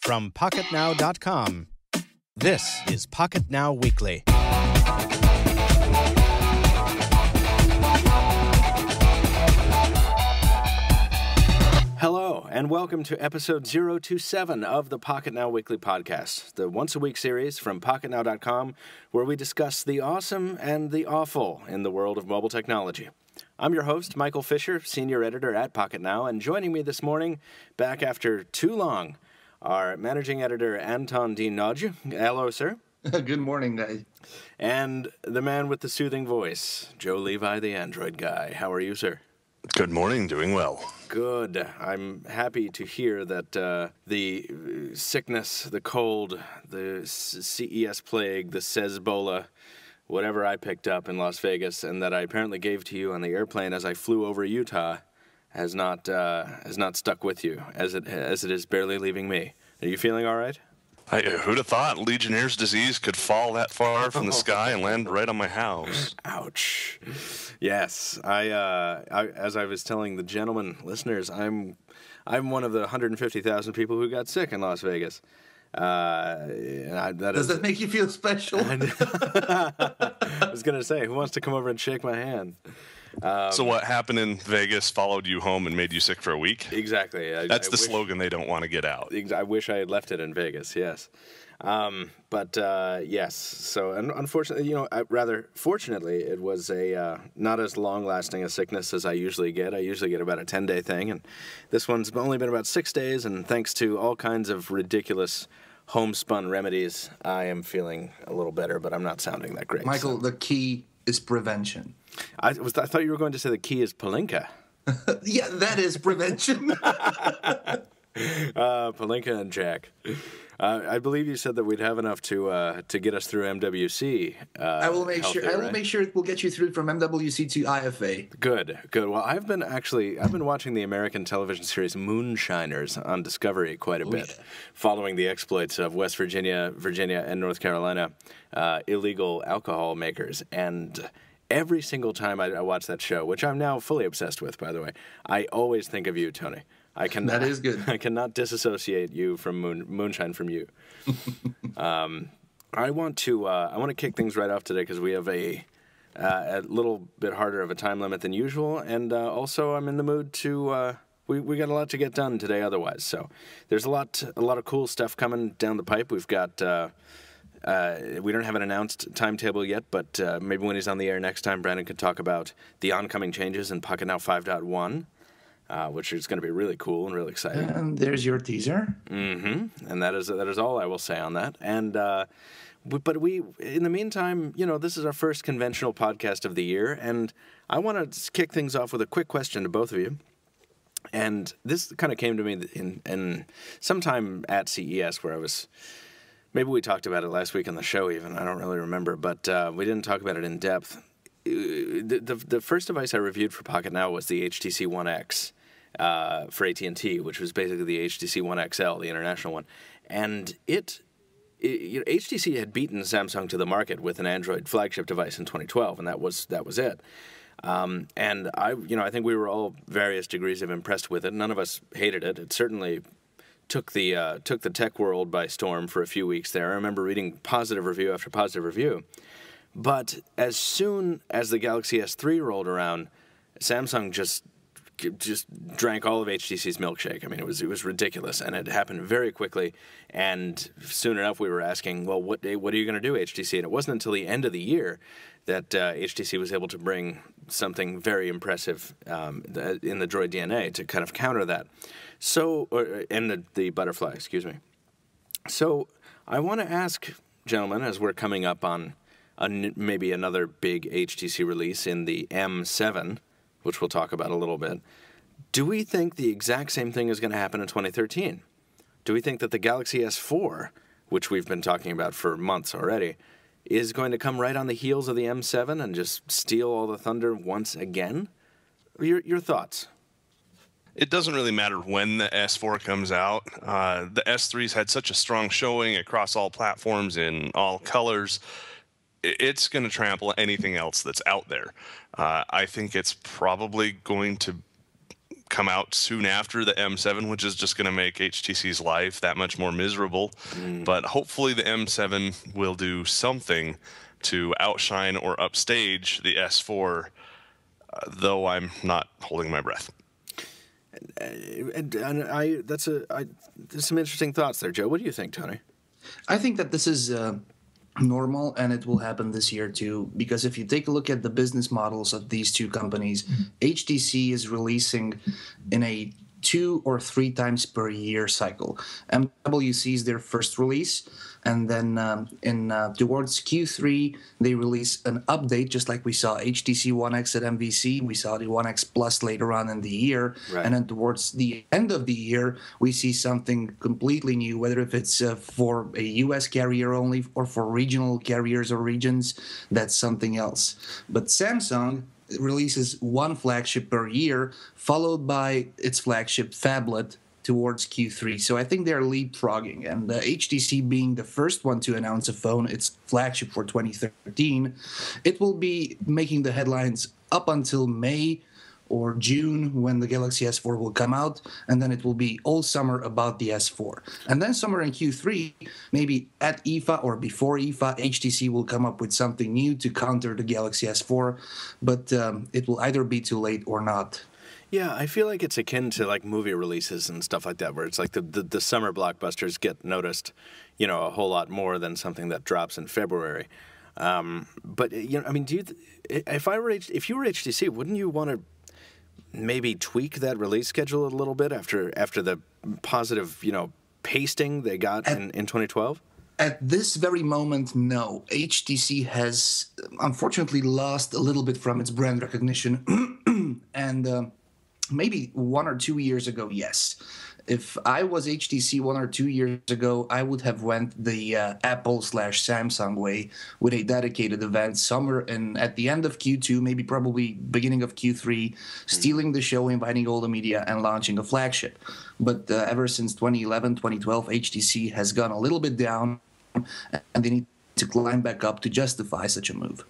From Pocketnow.com, this is Pocketnow Weekly. Hello, and welcome to episode 027 of the Pocketnow Weekly podcast, the once-a-week series from Pocketnow.com, where we discuss the awesome and the awful in the world of mobile technology. I'm your host, Michael Fisher, senior editor at Pocketnow, and joining me this morning, back after too long, our managing editor, Anton D. Nagy. Hello, sir. Good morning, guys. And the man with the soothing voice, Joe Levi, the Android guy. How are you, sir? Good morning, doing well. Good. I'm happy to hear that the sickness, the cold, the CES plague, the Sezbola, whatever I picked up in Las Vegas and that I apparently gave to you on the airplane as I flew over Utah has not stuck with you as it is barely leaving me. Are you feeling all right? Who'd have thought Legionnaire's disease could fall that far from the sky and land right on my house? Ouch. Yes, I as I was telling the gentlemen listeners, I'm one of the 150,000 people who got sick in Las Vegas. Does that make you feel special? I was going to say, who wants to come over and shake my hand? So what happened in Vegas followed you home and made you sick for a week? Exactly. That's the slogan they don't want to get out. I wish I had left it in Vegas, yes. Yes. So, unfortunately, rather fortunately, it was a not as long-lasting a sickness as I usually get. I usually get about a 10-day thing, and this one's only been about 6 days, and thanks to all kinds of ridiculous homespun remedies, I am feeling a little better, but I'm not sounding that great. Michael, the key is prevention. I thought you were going to say the key is Palinka. Yeah, that is prevention. Palinka and Jack. I believe you said that we'd have enough to get us through MWC. I will make sure. I will make sure it will get you through from MWC to IFA. Good. Well, I've been watching the American television series Moonshiners on Discovery quite a bit, following the exploits of West Virginia, and North Carolina illegal alcohol makers. And every single time I watch that show, which I'm now fully obsessed with, by the way, I always think of you, Tony. That is good. I cannot disassociate you from Moonshine from you. I want to kick things right off today because we have a little bit harder of a time limit than usual, and also I'm in the mood to. We got a lot to get done today, otherwise. So there's a lot of cool stuff coming down the pipe. We've got. We don't have an announced timetable yet, but maybe when he's on the air next time, Brandon could talk about the oncoming changes in Pocketnow 5.1. Which is going to be really cool and really exciting. And there's your teaser. Mm-hmm. And that is all I will say on that. And but we, in the meantime, this is our first conventional podcast of the year, and I want to kick things off with a quick question to both of you. And this kind of came to me in sometime at CES where I was. Maybe we talked about it last week on the show. Even I don't really remember, but we didn't talk about it in depth. The first device I reviewed for Pocketnow was the HTC One X for AT&T, which was basically the HTC One XL, the international one. And HTC had beaten Samsung to the market with an Android flagship device in 2012, and that was it. And I think we were all various degrees of impressed with it. None of us hated it. It certainly took the tech world by storm for a few weeks there. I remember reading positive review after positive review. But as soon as the Galaxy S3 rolled around, Samsung just drank all of HTC's milkshake. I mean, it was ridiculous, and it happened very quickly. And soon enough, we were asking, well, what are you going to do, HTC? And it wasn't until the end of the year that HTC was able to bring something very impressive in the Droid DNA to kind of counter that. So, and the Butterfly, excuse me. So, I want to ask, gentlemen, as we're coming up on maybe another big HTC release in the M7, which we'll talk about a little bit, do we think the exact same thing is going to happen in 2013? Do we think that the Galaxy S4, which we've been talking about for months already, is going to come right on the heels of the M7 and just steal all the thunder once again? Your thoughts? It doesn't really matter when the S4 comes out. The S3's had such a strong showing across all platforms in all colors. It's going to trample anything else that's out there. I think it's probably going to come out soon after the M7, which is just going to make HTC's life that much more miserable. But hopefully the M7 will do something to outshine or upstage the S4, though I'm not holding my breath. There's some interesting thoughts there, Joe. What do you think, Tony? I think that this is normal, and it will happen this year too, because if you take a look at the business models of these two companies, HTC is releasing in a 2 or 3 times per year cycle. MWC is their first release, and then towards Q3 they release an update, just like we saw HTC One X at MVC. We saw the One X Plus later on in the year, right. And then towards the end of the year we see something completely new, whether if it's for a US carrier only or for regional carriers or regions, that's something else. But Samsung releases one flagship per year, followed by its flagship phablet towards Q3. So I think they're leapfrogging, and HTC being the first one to announce a phone, its flagship for 2013, it will be making the headlines up until May or June when the Galaxy S4 will come out, and then it will be all summer about the S4. And then somewhere in Q3, maybe at IFA or before IFA, HTC will come up with something new to counter the Galaxy S4, but it will either be too late or not. Yeah, I feel like it's akin to like movie releases and stuff like that, where it's like the summer blockbusters get noticed, a whole lot more than something that drops in February. But I mean, if you were HTC, wouldn't you want to maybe tweak that release schedule a little bit after the positive, pasting they got in 2012? At this very moment, no. HTC has unfortunately lost a little bit from its brand recognition, and maybe 1 or 2 years ago, yes. If I was HTC 1 or 2 years ago, I would have went the Apple/Samsung way with a dedicated event somewhere at the end of Q2, maybe probably beginning of Q3, stealing the show, inviting all the media, and launching a flagship. But ever since 2011, 2012, HTC has gone a little bit down, and they need to climb back up to justify such a move.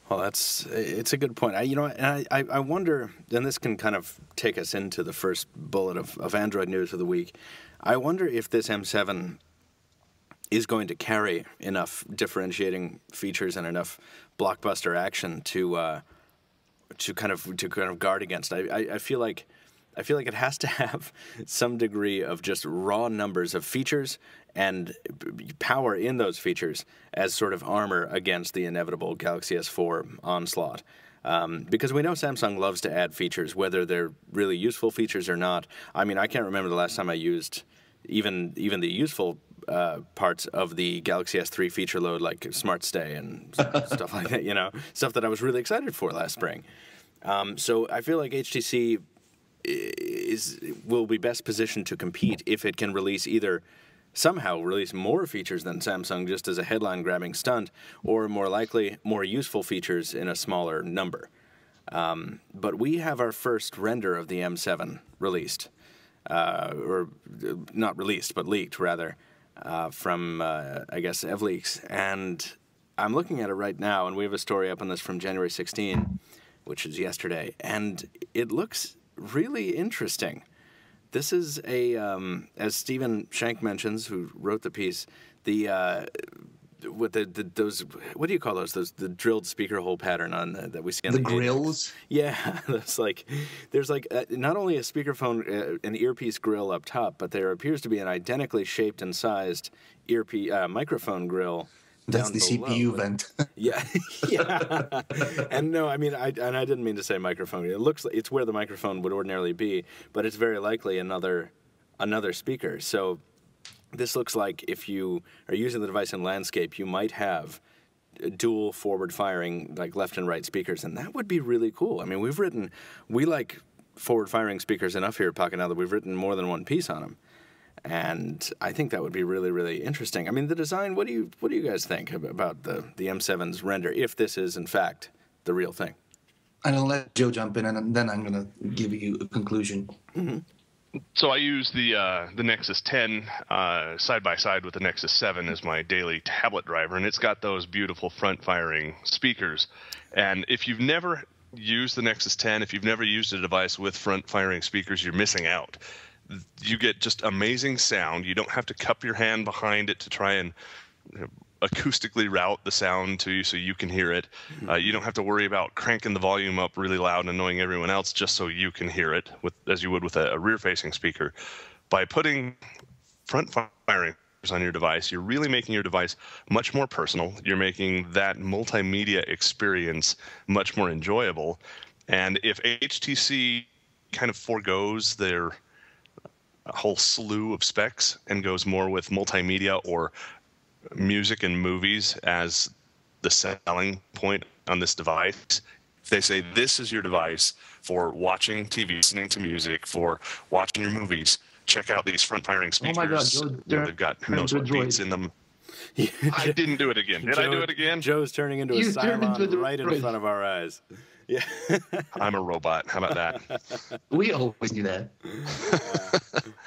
Well, it's a good point. I wonder, and this can kind of take us into the first bullet of Android news of the week. I wonder if this M7 is going to carry enough differentiating features and enough blockbuster action to kind of guard against. I feel like it has to have some degree of just raw numbers of features and power in those features as sort of armor against the inevitable Galaxy S4 onslaught. Because we know Samsung loves to add features, whether they're really useful features or not. I mean, I can't remember the last time I used even the useful parts of the Galaxy S3 feature load, like Smart Stay and stuff like that, stuff that I was really excited for last spring. So I feel like HTC will be best positioned to compete if it can somehow release more features than Samsung just as a headline-grabbing stunt, or more likely, more useful features in a smaller number. But we have our first render of the M7 released, or not released, but leaked, rather, from, I guess, EvLeaks. And I'm looking at it right now, and we have a story up on this from January 16, which is yesterday, and it looks really interesting. This is as Stephen Shank mentions, who wrote the piece, those what do you call those? The drilled speaker hole pattern on that we see on the grills. Yeah, there's not only a speakerphone, an earpiece grill up top, but there appears to be an identically shaped and sized microphone grill. That's the below. CPU vent. Yeah, yeah. And no, I mean, I didn't mean to say microphone. It looks like it's where the microphone would ordinarily be, but it's very likely another speaker. So this looks like if you are using the device in landscape, you might have dual forward-firing, like left and right speakers, and that would be really cool. I mean, we like forward-firing speakers enough here at Pocketnow that we've written more than one piece on them. And I think that would be really, really interesting. I mean, the design, what do you guys think about the M7's render, if this is, in fact, the real thing? And I'll let Joe jump in, and then I'm going to give you a conclusion. Mm-hmm. So I use the Nexus 10 side by side with the Nexus 7 as my daily tablet driver, and it's got those beautiful front-firing speakers. And if you've never use the Nexus 10, if you've never used a device with front-firing speakers, you're missing out. You get just amazing sound. You don't have to cup your hand behind it to try and acoustically route the sound to you so you can hear it. You don't have to worry about cranking the volume up really loud and annoying everyone else just so you can hear it, as you would with a rear-facing speaker. By putting front-firing on your device, you're really making your device much more personal. You're making that multimedia experience much more enjoyable. And if HTC kind of forgoes their whole slew of specs and goes more with multimedia or music and movies as the selling point on this device, they say this is your device for watching TV, listening to music, for watching your movies. Check out these front-firing speakers. Oh my God, they've got who knows what beats in them. I didn't do it again. Did I do it again? Joe's turning into a Cylon right in front of our eyes. Yeah. I'm a robot. How about that? We always do that.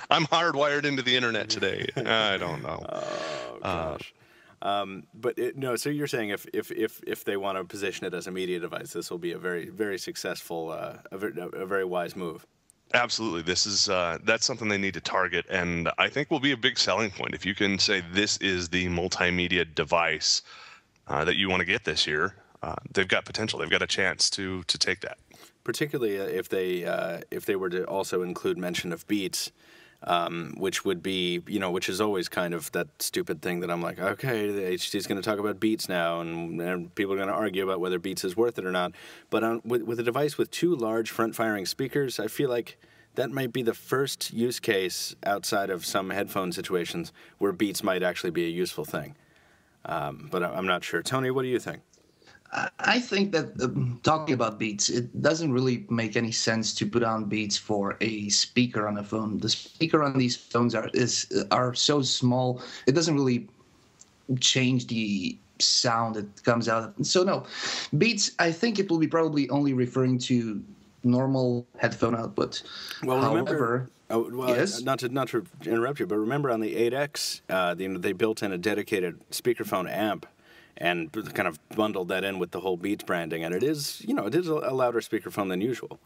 I'm hardwired into the internet today. I don't know. Oh gosh. But no. So you're saying if they want to position it as a media device, this will be a very, very successful, a very wise move. Absolutely. This is that's something they need to target, and I think will be a big selling point. If you can say this is the multimedia device that you want to get this year, they've got potential. They've got a chance to take that. Particularly if they were to also include mention of Beats, which would be, which is always kind of that stupid thing that I'm like, okay, the HTC is going to talk about Beats now, and people are going to argue about whether Beats is worth it or not. But with a device with two large front-firing speakers, I feel like that might be the first use case outside of some headphone situations where Beats might actually be a useful thing. But I'm not sure. Tony, what do you think? I think that talking about Beats, it doesn't really make any sense to put on Beats for a speaker on a phone. The speaker on these phones are so small, it doesn't really change the sound that comes out. So no, Beats, I think it will be probably only referring to normal headphone output. Well, however, yes? Not to interrupt you, but remember on the 8X, they built in a dedicated speakerphone amp and kind of bundled that in with the whole Beats branding, and it is a louder speakerphone than usual.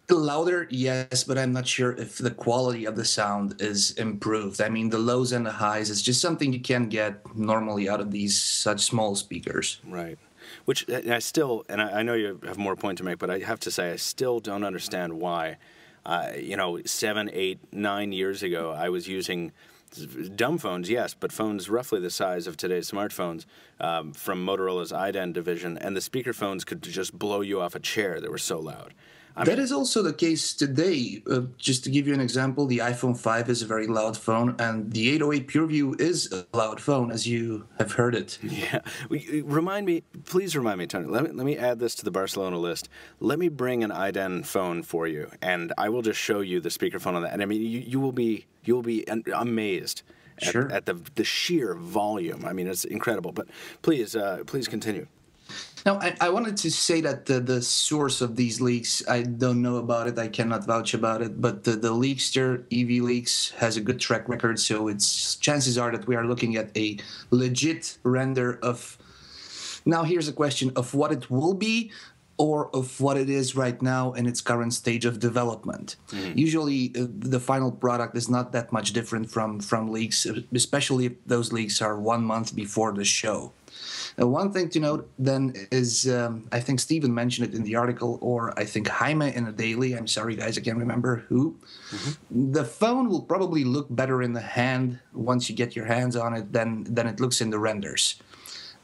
Louder, yes, but I'm not sure if the quality of the sound is improved. I mean, the lows and the highs is just something you can't get normally out of these such small speakers. Right. Which I still, and I know you have more point to make, but I have to say I still don't understand why. 7, 8, 9 years ago, I was using dumb phones, yes, but phones roughly the size of today's smartphones from Motorola's iDen division, and the speakerphones could just blow you off a chair. They were so loud. That is also the case today. Just to give you an example, the iPhone 5 is a very loud phone, and the 808 PureView is a loud phone, as you have heard it. Yeah. Please remind me, Tony. Let me add this to the Barcelona list. Let me bring an iDen phone for you, and I will just show you the speakerphone on that. And I mean, you will be amazed at the sheer volume. I mean, it's incredible. But please continue. Now, I wanted to say that the source of these leaks, I don't know about it. I cannot vouch about it. But the leakster, EV Leaks, has a good track record. So chances are that we are looking at a legit render of... Now, here's a question of what it will be or of what it is right now in its current stage of development. Mm-hmm. Usually, the final product is not that much different from leaks, especially if those leaks are 1 month before the show. One thing to note then is, I think Steven mentioned it in the article, or I think Jaime in a daily, I'm sorry guys, I can't remember who. Mm-hmm. The phone will probably look better in the hand once you get your hands on it than it looks in the renders.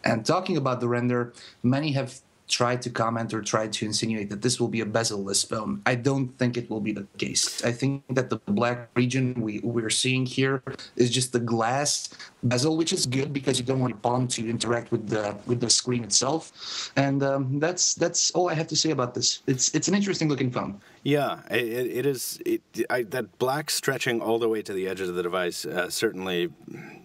And talking about the render, many have tried to comment or tried to insinuate that this will be a bezel-less phone. I don't think it will be the case. I think that the black region we're seeing here is just the glass bezel, which is good because you don't want your palm to interact with the screen itself. And that's all I have to say about this. It's an interesting looking phone. Yeah, it is. That black stretching all the way to the edge of the device certainly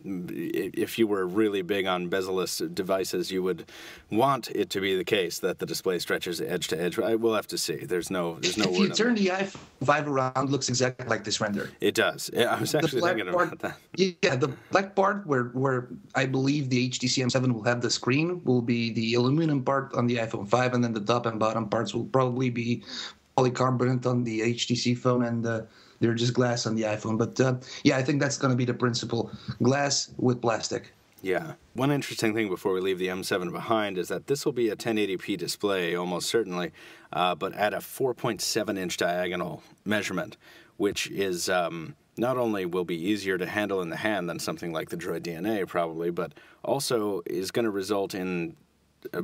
if you were really big on bezel-less devices, you would want it to be the case that the display stretches edge to edge. We'll have to see. There's no If word you on turn that. the iPhone 5 around, looks exactly like this render. It does. I was actually thinking about that. Yeah, the black part where I believe the HTC M7 will have the screen will be the aluminum part on the iPhone 5, and then the top and bottom parts will probably be polycarbonate on the HTC phone, and they're just glass on the iPhone. But yeah, I think that's going to be the principle: glass with plastic. Yeah. One interesting thing before we leave the M7 behind is that this will be a 1080p display, almost certainly, but at a 4.7-inch diagonal measurement, which is not only will be easier to handle in the hand than something like the Droid DNA probably, but also is going to result in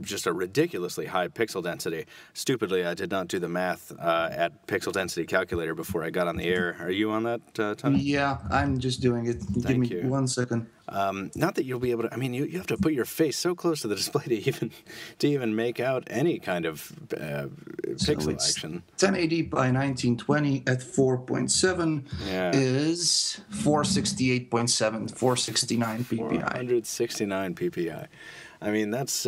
just a ridiculously high pixel density. Stupidly, I did not do the math at pixel density calculator before I got on the air. Are you on that, Tony? Yeah, I'm just doing it. Give me you. 1 second. Not that you'll be able to. I mean, you have to put your face so close to the display to even make out any kind of pixel action. 1080 by 1920 at 4.7 is 468.7, 469 ppi. 469 ppi. I mean, that's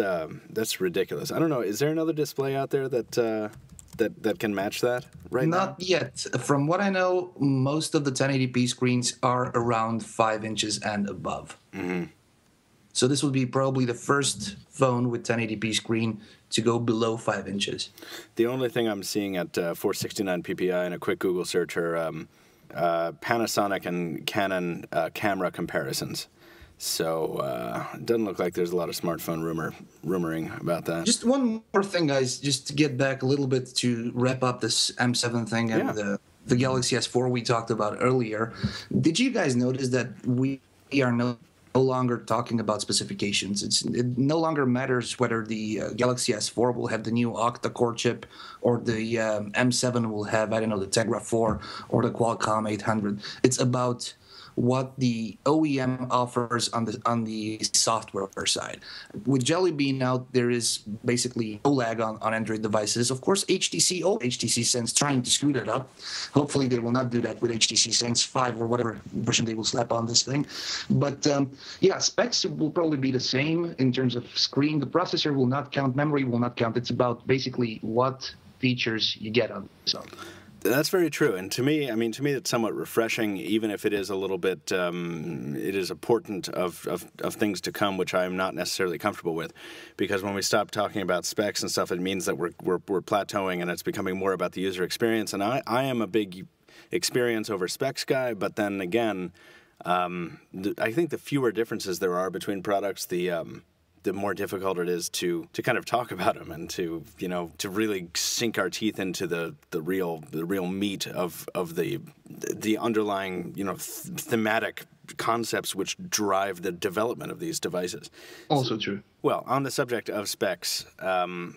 ridiculous. I don't know. Is there another display out there that can match that right now? Not yet. From what I know, most of the 1080p screens are around 5 inches and above. Mm-hmm. So this would be probably the first phone with 1080p screen to go below 5 inches. The only thing I'm seeing at 469 ppi in a quick Google search are Panasonic and Canon camera comparisons. So it doesn't look like there's a lot of smartphone rumoring about that. Just one more thing, guys, just to get back a little bit to wrap up this M7 thing and the Galaxy S4 we talked about earlier. Did you guys notice that we are no longer talking about specifications? It no longer matters whether the Galaxy S4 will have the new octa-core chip or the M7 will have, I don't know, the Tegra 4 or the Qualcomm 800. It's about what the OEM offers on the software side. With Jelly Bean out, there is basically no lag on Android devices. Of course, HTC Sense trying to screw that up. Hopefully, they will not do that with HTC Sense 5 or whatever version they will slap on this thing. But yeah, specs will probably be the same in terms of screen. The processor will not count. Memory will not count. It's about basically what features you get on the software. That's very true, and to me, it's somewhat refreshing, even if it is a little bit, it is a portent of things to come, which I am not necessarily comfortable with, because when we stop talking about specs and stuff, it means that we're plateauing, and it's becoming more about the user experience. And I am a big experience over specs guy, but then again, I think the fewer differences there are between products, the more difficult it is to kind of talk about them and to really sink our teeth into the real meat of the underlying thematic concepts which drive the development of these devices. Also true. Well, on the subject of specs,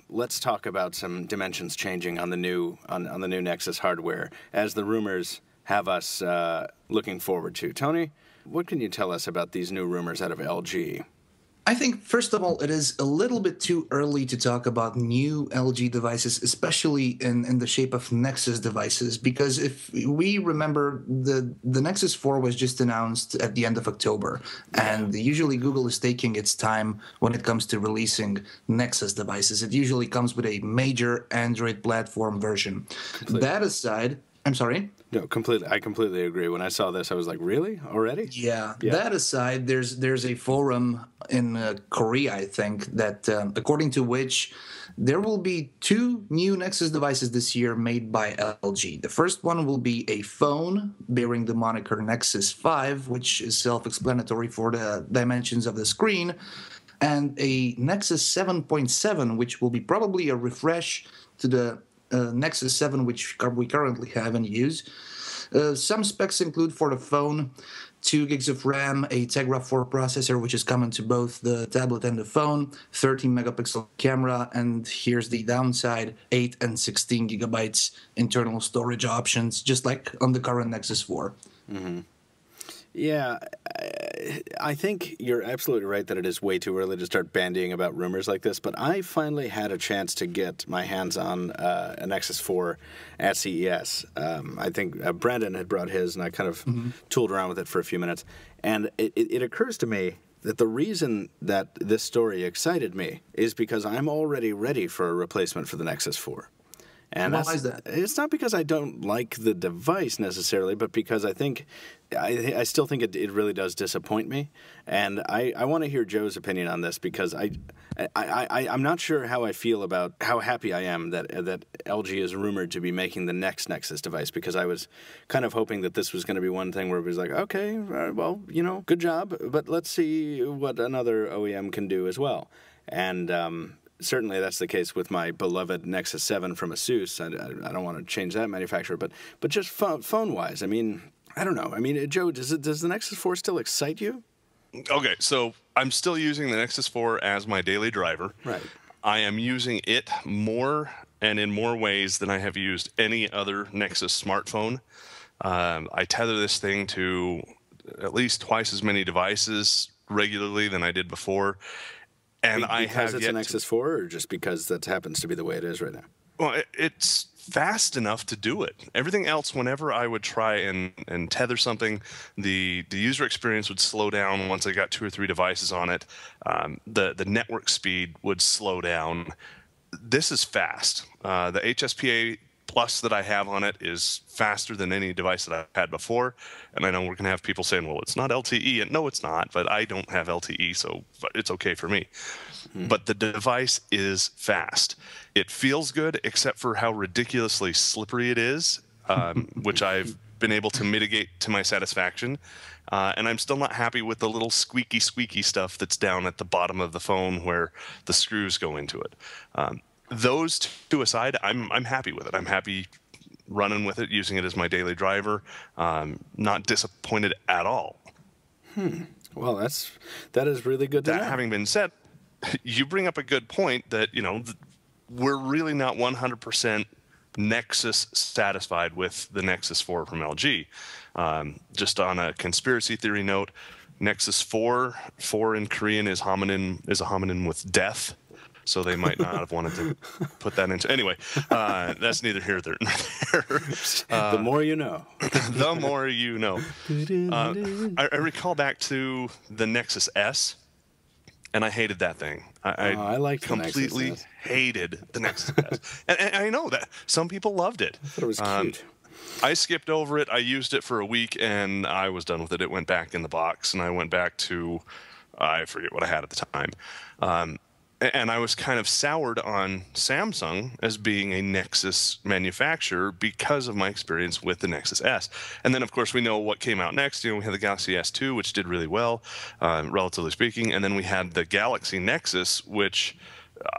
let's talk about some dimensions changing on the new Nexus hardware, as the rumors have us looking forward to. Tony, what can you tell us about these new rumors out of LG? I think, first of all, it is a little bit too early to talk about new LG devices, especially in the shape of Nexus devices, because if we remember, the Nexus 4 was just announced at the end of October, and usually Google is taking its time when it comes to releasing Nexus devices. It usually comes with a major Android platform version. Completely. That aside, I'm sorry? No, completely. I completely agree. When I saw this, I was like, really? Already? Yeah. That aside, there's a forum in Korea, I think, that according to which there will be 2 new Nexus devices this year made by LG. The first one will be a phone bearing the moniker Nexus 5, which is self-explanatory for the dimensions of the screen, and a Nexus 7.7, which will be probably a refresh to the Nexus 7, which we currently have and use. Some specs include for the phone 2 gigs of RAM, a Tegra 4 processor, which is common to both the tablet and the phone, 13-megapixel camera, and here's the downside, 8 and 16 gigabytes internal storage options, just like on the current Nexus 4. Mm-hmm. Yeah, I think you're absolutely right that it is way too early to start bandying about rumors like this, but I finally had a chance to get my hands on a Nexus 4 at CES. I think Brandon had brought his, and I kind of tooled around with it for a few minutes. And it occurs to me that the reason that this story excited me is because I'm already ready for a replacement for the Nexus 4. And why is that? It's not because I don't like the device necessarily, but because I think I still think it really does disappoint me. And I want to hear Joe's opinion on this because I'm not sure how I feel about how happy I am that LG is rumored to be making the next Nexus device, because I was kind of hoping that this was going to be one thing where it was like, okay, well, you know, good job, but let's see what another OEM can do as well. And certainly that's the case with my beloved Nexus 7 from Asus. I don't want to change that manufacturer, but just phone-wise, I mean, I don't know. I mean, Joe, does the Nexus 4 still excite you? Okay, so I'm still using the Nexus 4 as my daily driver. Right. I am using it more and in more ways than I have used any other Nexus smartphone. I tether this thing to at least twice as many devices regularly than I did before. And because it's a Nexus 4, or just because that happens to be the way it is right now? Well, it's fast enough to do it. Everything else, whenever I would try and tether something, the user experience would slow down once I got 2 or 3 devices on it. The network speed would slow down. This is fast. The HSPA Plus that I have on it is faster than any device that I've had before. And I know we're going to have people saying, well, it's not LTE. And no, it's not. But I don't have LTE, so it's okay for me. But the device is fast. It feels good, except for how ridiculously slippery it is, which I've been able to mitigate to my satisfaction. And I'm still not happy with the little squeaky stuff that's down at the bottom of the phone where the screws go into it. Those two aside, I'm happy with it. I'm happy running with it, using it as my daily driver. Not disappointed at all. Well, that is really good to know. That having been said, you bring up a good point that, you know, we're really not 100% Nexus satisfied with the Nexus 4 from LG. Just on a conspiracy theory note, Nexus 4 in Korean is a homonym with death. So they might not have wanted to put that into. Anyway, that's neither here nor there. The more you know. The more you know. I recall back to the Nexus S, and I hated that thing. I liked completely the Nexus S. Hated the Nexus S. And I know that some people loved it. I thought it was cute. I skipped over it. I used it for a week, and I was done with it. It went back in the box, and I went back to, I forget what I had at the time. And I was kind of soured on Samsung as being a Nexus manufacturer because of my experience with the Nexus S. And then, of course, we know what came out next. You know, we had the Galaxy S2, which did really well, relatively speaking. And then we had the Galaxy Nexus, which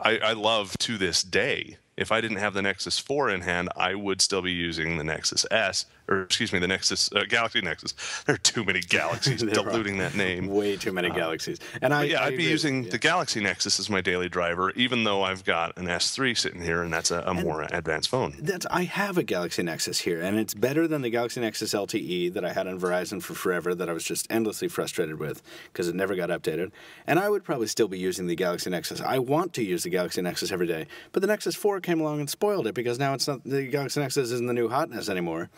I love to this day. If I didn't have the Nexus 4 in hand, I would still be using the Nexus S, or excuse me, the Nexus Galaxy Nexus. There are too many galaxies, diluting that name. Way too many galaxies. And I'd be using the Galaxy Nexus as my daily driver, even though I've got an S3 sitting here, and that's a more advanced phone. I have a Galaxy Nexus here, and it's better than the Galaxy Nexus LTE that I had on Verizon for forever, that I was just endlessly frustrated with because it never got updated. And I would probably still be using the Galaxy Nexus. I want to use the Galaxy Nexus every day, but the Nexus 4 came along and spoiled it, because now it's not, the Galaxy Nexus isn't the new hotness anymore.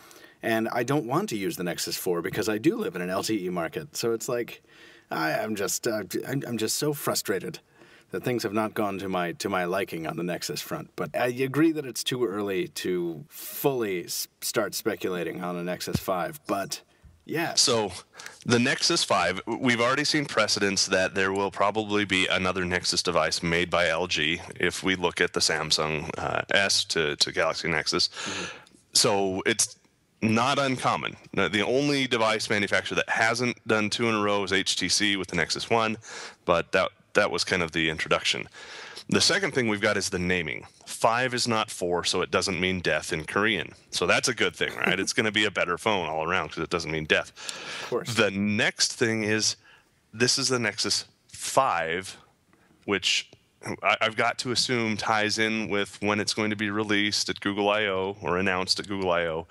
And I don't want to use the Nexus 4 because I do live in an LTE market. So it's like, I'm just so frustrated that things have not gone to my liking on the Nexus front. But I agree that it's too early to fully start speculating on a Nexus 5. But yeah. So the Nexus 5, we've already seen precedents that there will probably be another Nexus device made by LG if we look at the Samsung S to Galaxy Nexus. Mm-hmm. So it's not uncommon. The only device manufacturer that hasn't done 2 in a row is HTC with the Nexus 1, but that was kind of the introduction. The second thing we've got is the naming. 5 is not 4, so it doesn't mean death in Korean. So that's a good thing, right? It's going to be a better phone all around because it doesn't mean death. Of course. The next thing is, this is the Nexus 5, which I've got to assume ties in with when it's going to be released at Google I/O or announced at Google I/O.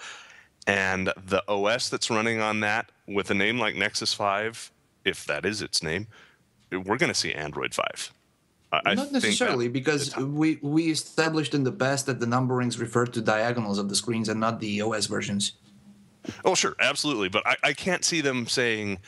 And the OS that's running on that with a name like Nexus 5 if that is its name, we're going to see Android 5. I Not think necessarily, that because we established in the past that the numberings refer to diagonals of the screens and not the OS versions. Oh, sure, absolutely. But I can't see them saying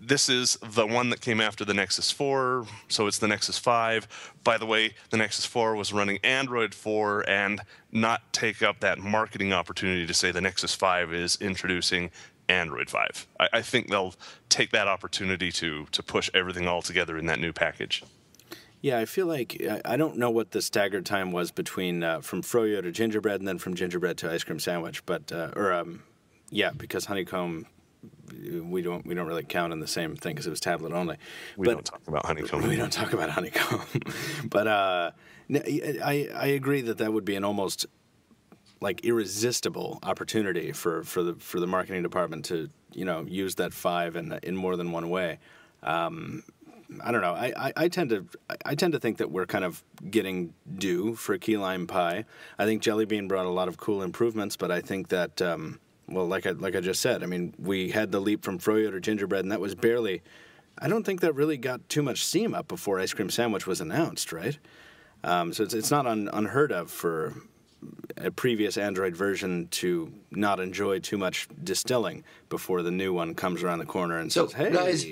this is the one that came after the Nexus 4, so it's the Nexus 5. By the way, the Nexus 4 was running Android 4, and not take up that marketing opportunity to say the Nexus 5 is introducing Android 5. I think they'll take that opportunity to push everything all together in that new package. Yeah, I feel like I don't know what the staggered time was between from froyo to gingerbread and then from gingerbread to ice cream sandwich, but yeah, because honeycomb we don't really count in the same thing because it was tablet only. We don't talk about honeycomb. We don't talk about honeycomb, but I agree that would be an almost like irresistible opportunity for the marketing department to use that 5 in more than one way. I don't know. I tend to think that we're kind of getting due for key lime pie. I think Jelly Bean brought a lot of cool improvements, but I think that well, like I just said, I mean, we had the leap from froyo to gingerbread, and that was barely. I don't think that really got too much steam up before ice cream sandwich was announced, right? So it's not unheard of for a previous Android version to not enjoy too much distilling before the new one comes around the corner and says, "Hey, guys,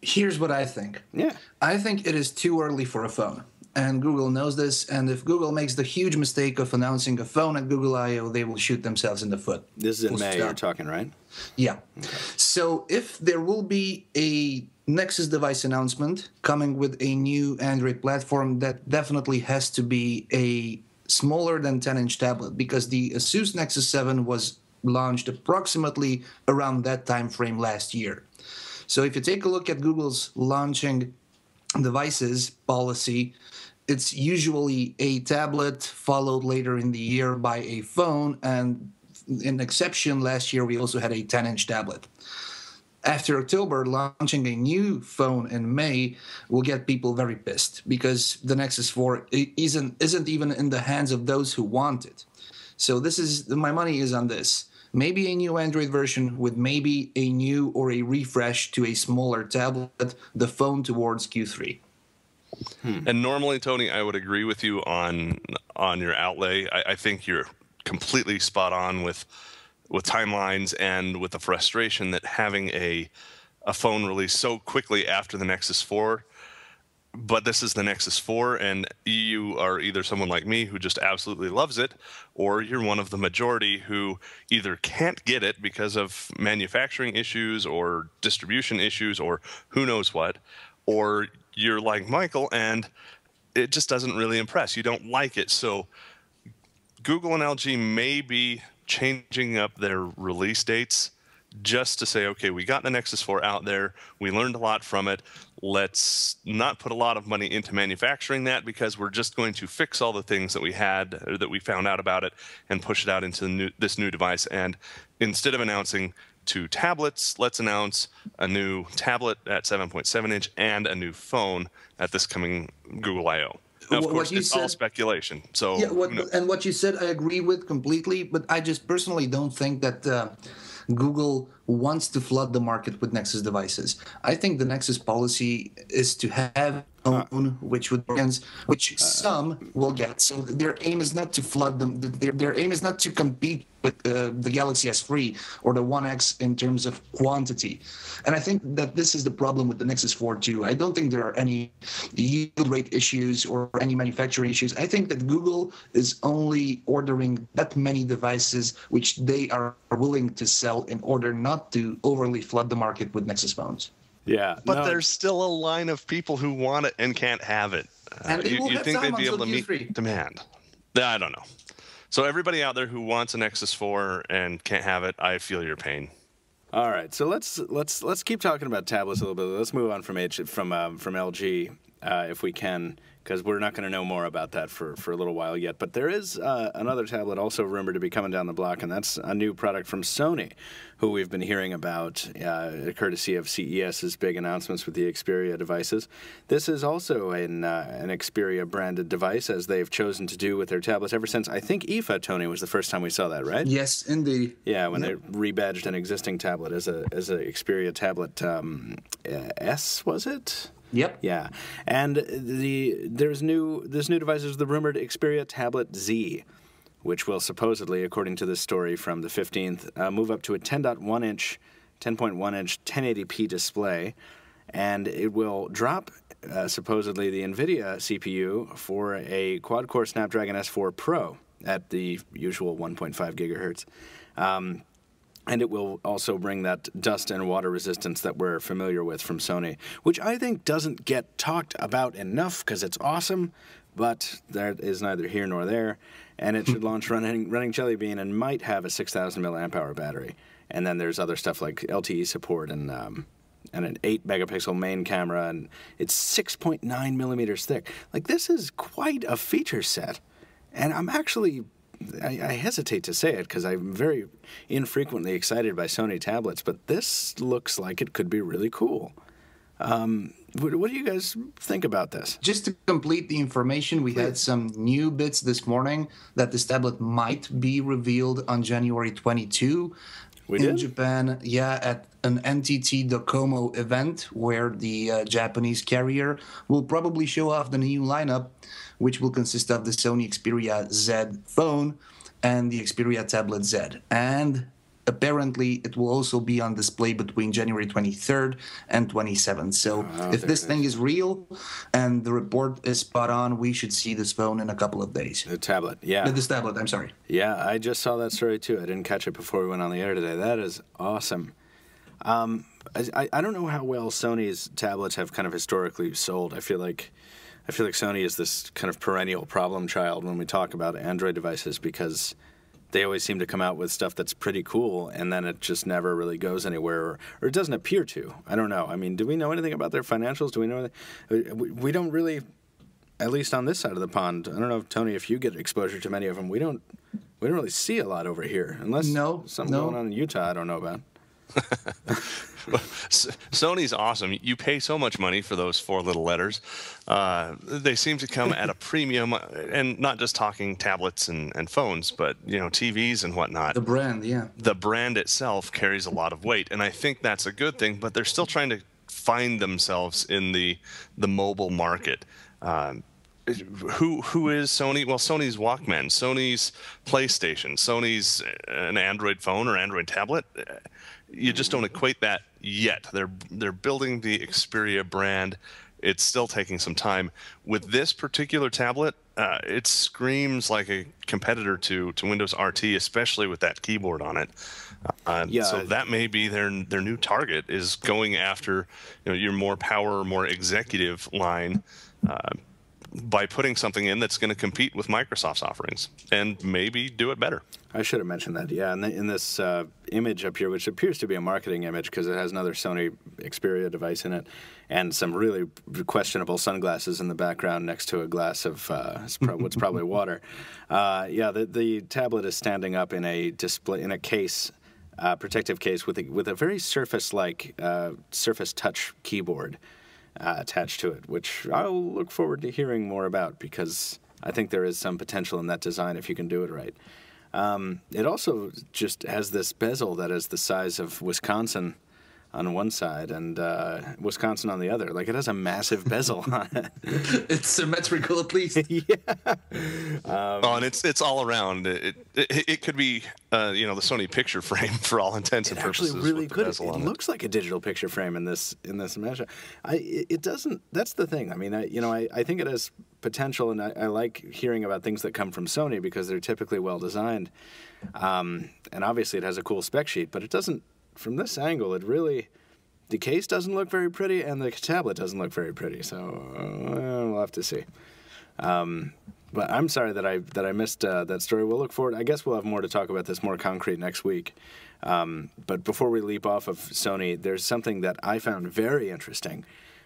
here's what I think. Yeah, I think it is too early for a phone. And Google knows this, and if Google makes the huge mistake of announcing a phone at Google I/O, they will shoot themselves in the foot. This is in May you're talking, right? Yeah. Okay. So if there will be a Nexus device announcement coming with a new Android platform, that definitely has to be a smaller than 10-inch tablet, because the Asus Nexus 7 was launched approximately around that time frame last year. So if you take a look at Google's launching devices policy, it's usually a tablet followed later in the year by a phone, and in exception, last year we also had a 10-inch tablet. After October, launching a new phone in May will get people very pissed, because the Nexus 4 isn't even in the hands of those who want it. So my money is on this. Maybe a new Android version with maybe a new or a refresh to a smaller tablet, the phone towards Q3. And normally, Tony, I would agree with you on your outlay. I think you're completely spot on with timelines and with the frustration that having a phone released so quickly after the Nexus 4. But this is the Nexus 4, and you are either someone like me who just absolutely loves it, or you're one of the majority who either can't get it because of manufacturing issues or distribution issues or who knows what, or you're like Michael and it just doesn't really impress. You don't like it. So Google and LG may be changing up their release dates just to say, okay, we got the Nexus 4 out there. We learned a lot from it. Let's not put a lot of money into manufacturing that, because we're just going to fix all the things that we had or that we found out about it and push it out into this new device. And instead of announcing 2 tablets, let's announce a new tablet at 7.7 inch and a new phone at this coming Google I/O. Now, of course, it's all speculation. So yeah, and what you said, I agree with completely. But I just personally don't think that Google wants to flood the market with Nexus devices. I think the Nexus policy is to have own, which some will get. So their aim is not to flood them. Their aim is not to compete with the Galaxy S3 or the One X in terms of quantity. And I think that this is the problem with the Nexus 4 too. I don't think there are any yield rate issues or any manufacturing issues. I think that Google is only ordering that many devices which they are willing to sell in order not to overly flood the market with Nexus phones. Yeah, but there's still a line of people who want it and can't have it. And you think they'd be able to meet demand? I don't know. So everybody out there who wants a Nexus 4 and can't have it, I feel your pain. All right, so let's keep talking about tablets a little bit. Let's move on from LG. if we can, because we're not going to know more about that for a little while yet. But there is another tablet also rumored to be coming down the block, and that's a new product from Sony, who we've been hearing about, courtesy of CES's big announcements with the Xperia devices. This is also an Xperia-branded device, as they've chosen to do with their tablets ever since, I think IFA, Tony, was the first time we saw that, right? Yes, indeed. Yeah, when they rebadged an existing tablet as a Xperia tablet S, was it? Yep. Yeah, and this new device is the rumored Xperia Tablet Z, which will supposedly, according to this story from the 15th, move up to a 10.1-inch 1080p display, and it will drop supposedly the NVIDIA CPU for a quad-core Snapdragon S4 Pro at the usual 1.5 gigahertz. And it will also bring that dust and water resistance that we're familiar with from Sony, which I think doesn't get talked about enough because it's awesome, but that is neither here nor there. And it should launch running Jelly Bean and might have a 6,000 milliamp hour battery. And then there's other stuff like LTE support and an 8-megapixel main camera, and it's 6.9 millimeters thick. Like, this is quite a feature set, and I'm actually... I hesitate to say it because I'm very infrequently excited by Sony tablets, but this looks like it could be really cool. What do you guys think about this? Just to complete the information, we had some new bits this morning that this tablet might be revealed on January 22 in Japan. Yeah, at an NTT Docomo event where the Japanese carrier will probably show off the new lineup, which will consist of the Sony Xperia Z phone and the Xperia Tablet Z. And apparently it will also be on display between January 23rd and 27th. So if this thing is real and the report is spot on, we should see this phone in a couple of days. The tablet, yeah. This tablet, I'm sorry. Yeah, I just saw that story too. I didn't catch it before we went on the air today. That is awesome. I don't know how well Sony's tablets have kind of historically sold. I feel like Sony is this kind of perennial problem child when we talk about Android devices because they always seem to come out with stuff that's pretty cool and then it just never really goes anywhere or it doesn't appear to. I don't know. I mean, do we know anything about their financials? Do we know anything? We don't really, at least on this side of the pond. I don't know, Tony, if you get exposure to many of them. We don't really see a lot over here unless something going on in Utah I don't know about. Sony's awesome. You pay so much money for those 4 little letters. They seem to come at a premium, and not just talking tablets and phones, but TVs and whatnot. The brand, yeah. The brand itself carries a lot of weight, and I think that's a good thing. But they're still trying to find themselves in the mobile market. Who is Sony? Well, Sony's Walkman, Sony's PlayStation, Sony's an Android phone or Android tablet. You just don't equate that yet. They're building the Xperia brand. It's still taking some time. With this particular tablet, it screams like a competitor to Windows RT, especially with that keyboard on it. So that may be their new target, is going after your more power, more executive line. By putting something in that's going to compete with Microsoft's offerings and maybe do it better. I should have mentioned that, yeah. And in this image up here, which appears to be a marketing image because it has another Sony Xperia device in it and some really questionable sunglasses in the background next to a glass of what's probably water. The tablet is standing up in a display, in a case, protective case with a very Surface-like Surface Touch keyboard attached to it, which I'll look forward to hearing more about because I think there is some potential in that design if you can do it right. It also just has this bezel that is the size of Wisconsin on one side and Wisconsin on the other. Like, it has a massive bezel on it. It's symmetrical at least. Yeah. And it's all around. It could be the Sony picture frame for all intents and purposes. Actually, really good. It looks like a digital picture frame in this measure. It doesn't. That's the thing. I mean, I think it has potential, and I like hearing about things that come from Sony because they're typically well designed. And obviously, it has a cool spec sheet, but it doesn't. From this angle, the case doesn't look very pretty, and the tablet doesn't look very pretty. So we'll have to see. But I'm sorry that I missed that story. We'll look forward. I guess we'll have more to talk about this, more concrete next week. But before we leap off of Sony, there's something that I found very interesting,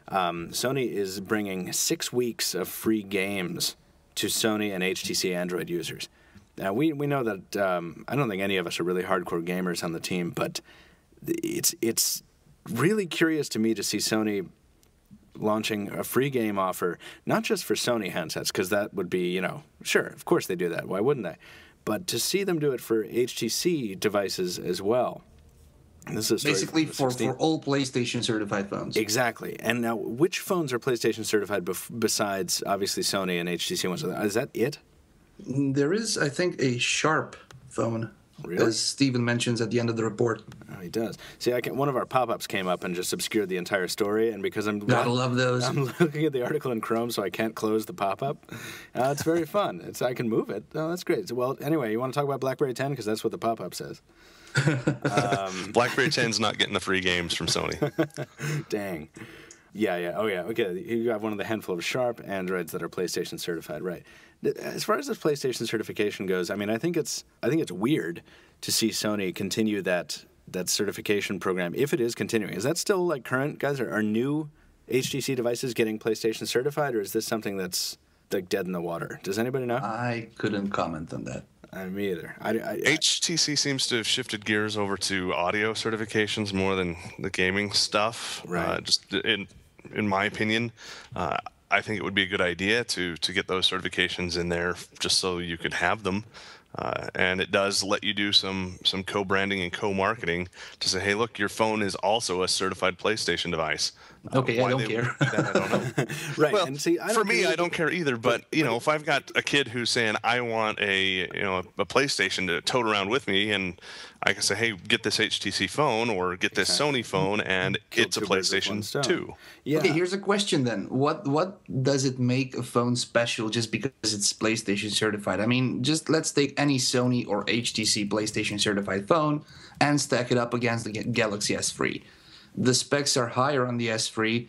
Sony is bringing 6 weeks of free games to Sony and HTC Android users. Now, we know that I don't think any of us are really hardcore gamers on the team, but it's really curious to me to see Sony launching a free game offer, not just for Sony handsets, because that would be, sure, of course they do that. Why wouldn't they? But to see them do it for HTC devices as well. This is basically for all PlayStation certified phones. Exactly. And now, which phones are PlayStation certified besides, obviously, Sony and HTC ones? Is that it? There is, I think, a Sharp phone, really? As Steven mentions at the end of the report. Oh, he does. See, one of our pop-ups came up and just obscured the entire story, and because I'm I love those. I'm looking at the article in Chrome, so I can't close the pop-up. It's very fun. I can move it. Oh, that's great. So, well, anyway, you want to talk about BlackBerry 10? Because that's what the pop-up says. BlackBerry 10's not getting the free games from Sony. Dang. Yeah. Oh, yeah. Okay, you have one of the handful of Sharp Androids that are PlayStation certified, right? As far as this PlayStation certification goes, I mean, I think it's weird to see Sony continue that certification program, if it is continuing. Is that still like current, guys? Are new HTC devices getting PlayStation certified, or is this something that's like dead in the water? Does anybody know? I couldn't comment on that. Me either. HTC seems to have shifted gears over to audio certifications more than the gaming stuff. Right. Just in my opinion, I think it would be a good idea to get those certifications in there just so you could have them. And it does let you do some co-branding and co-marketing to say, hey, look, your phone is also a certified PlayStation device. Okay, I don't care. That I don't know. Right. Well, and see, I don't care either. But if I've got a kid who's saying I want a PlayStation to tote around with me, and I can say, hey, get this HTC phone or get this Sony phone, and it's a PlayStation 2. Yeah. Okay, here's a question then. What does it make a phone special just because it's PlayStation certified? I mean, just let's take any Sony or HTC PlayStation certified phone and stack it up against the Galaxy S3. The specs are higher on the S3,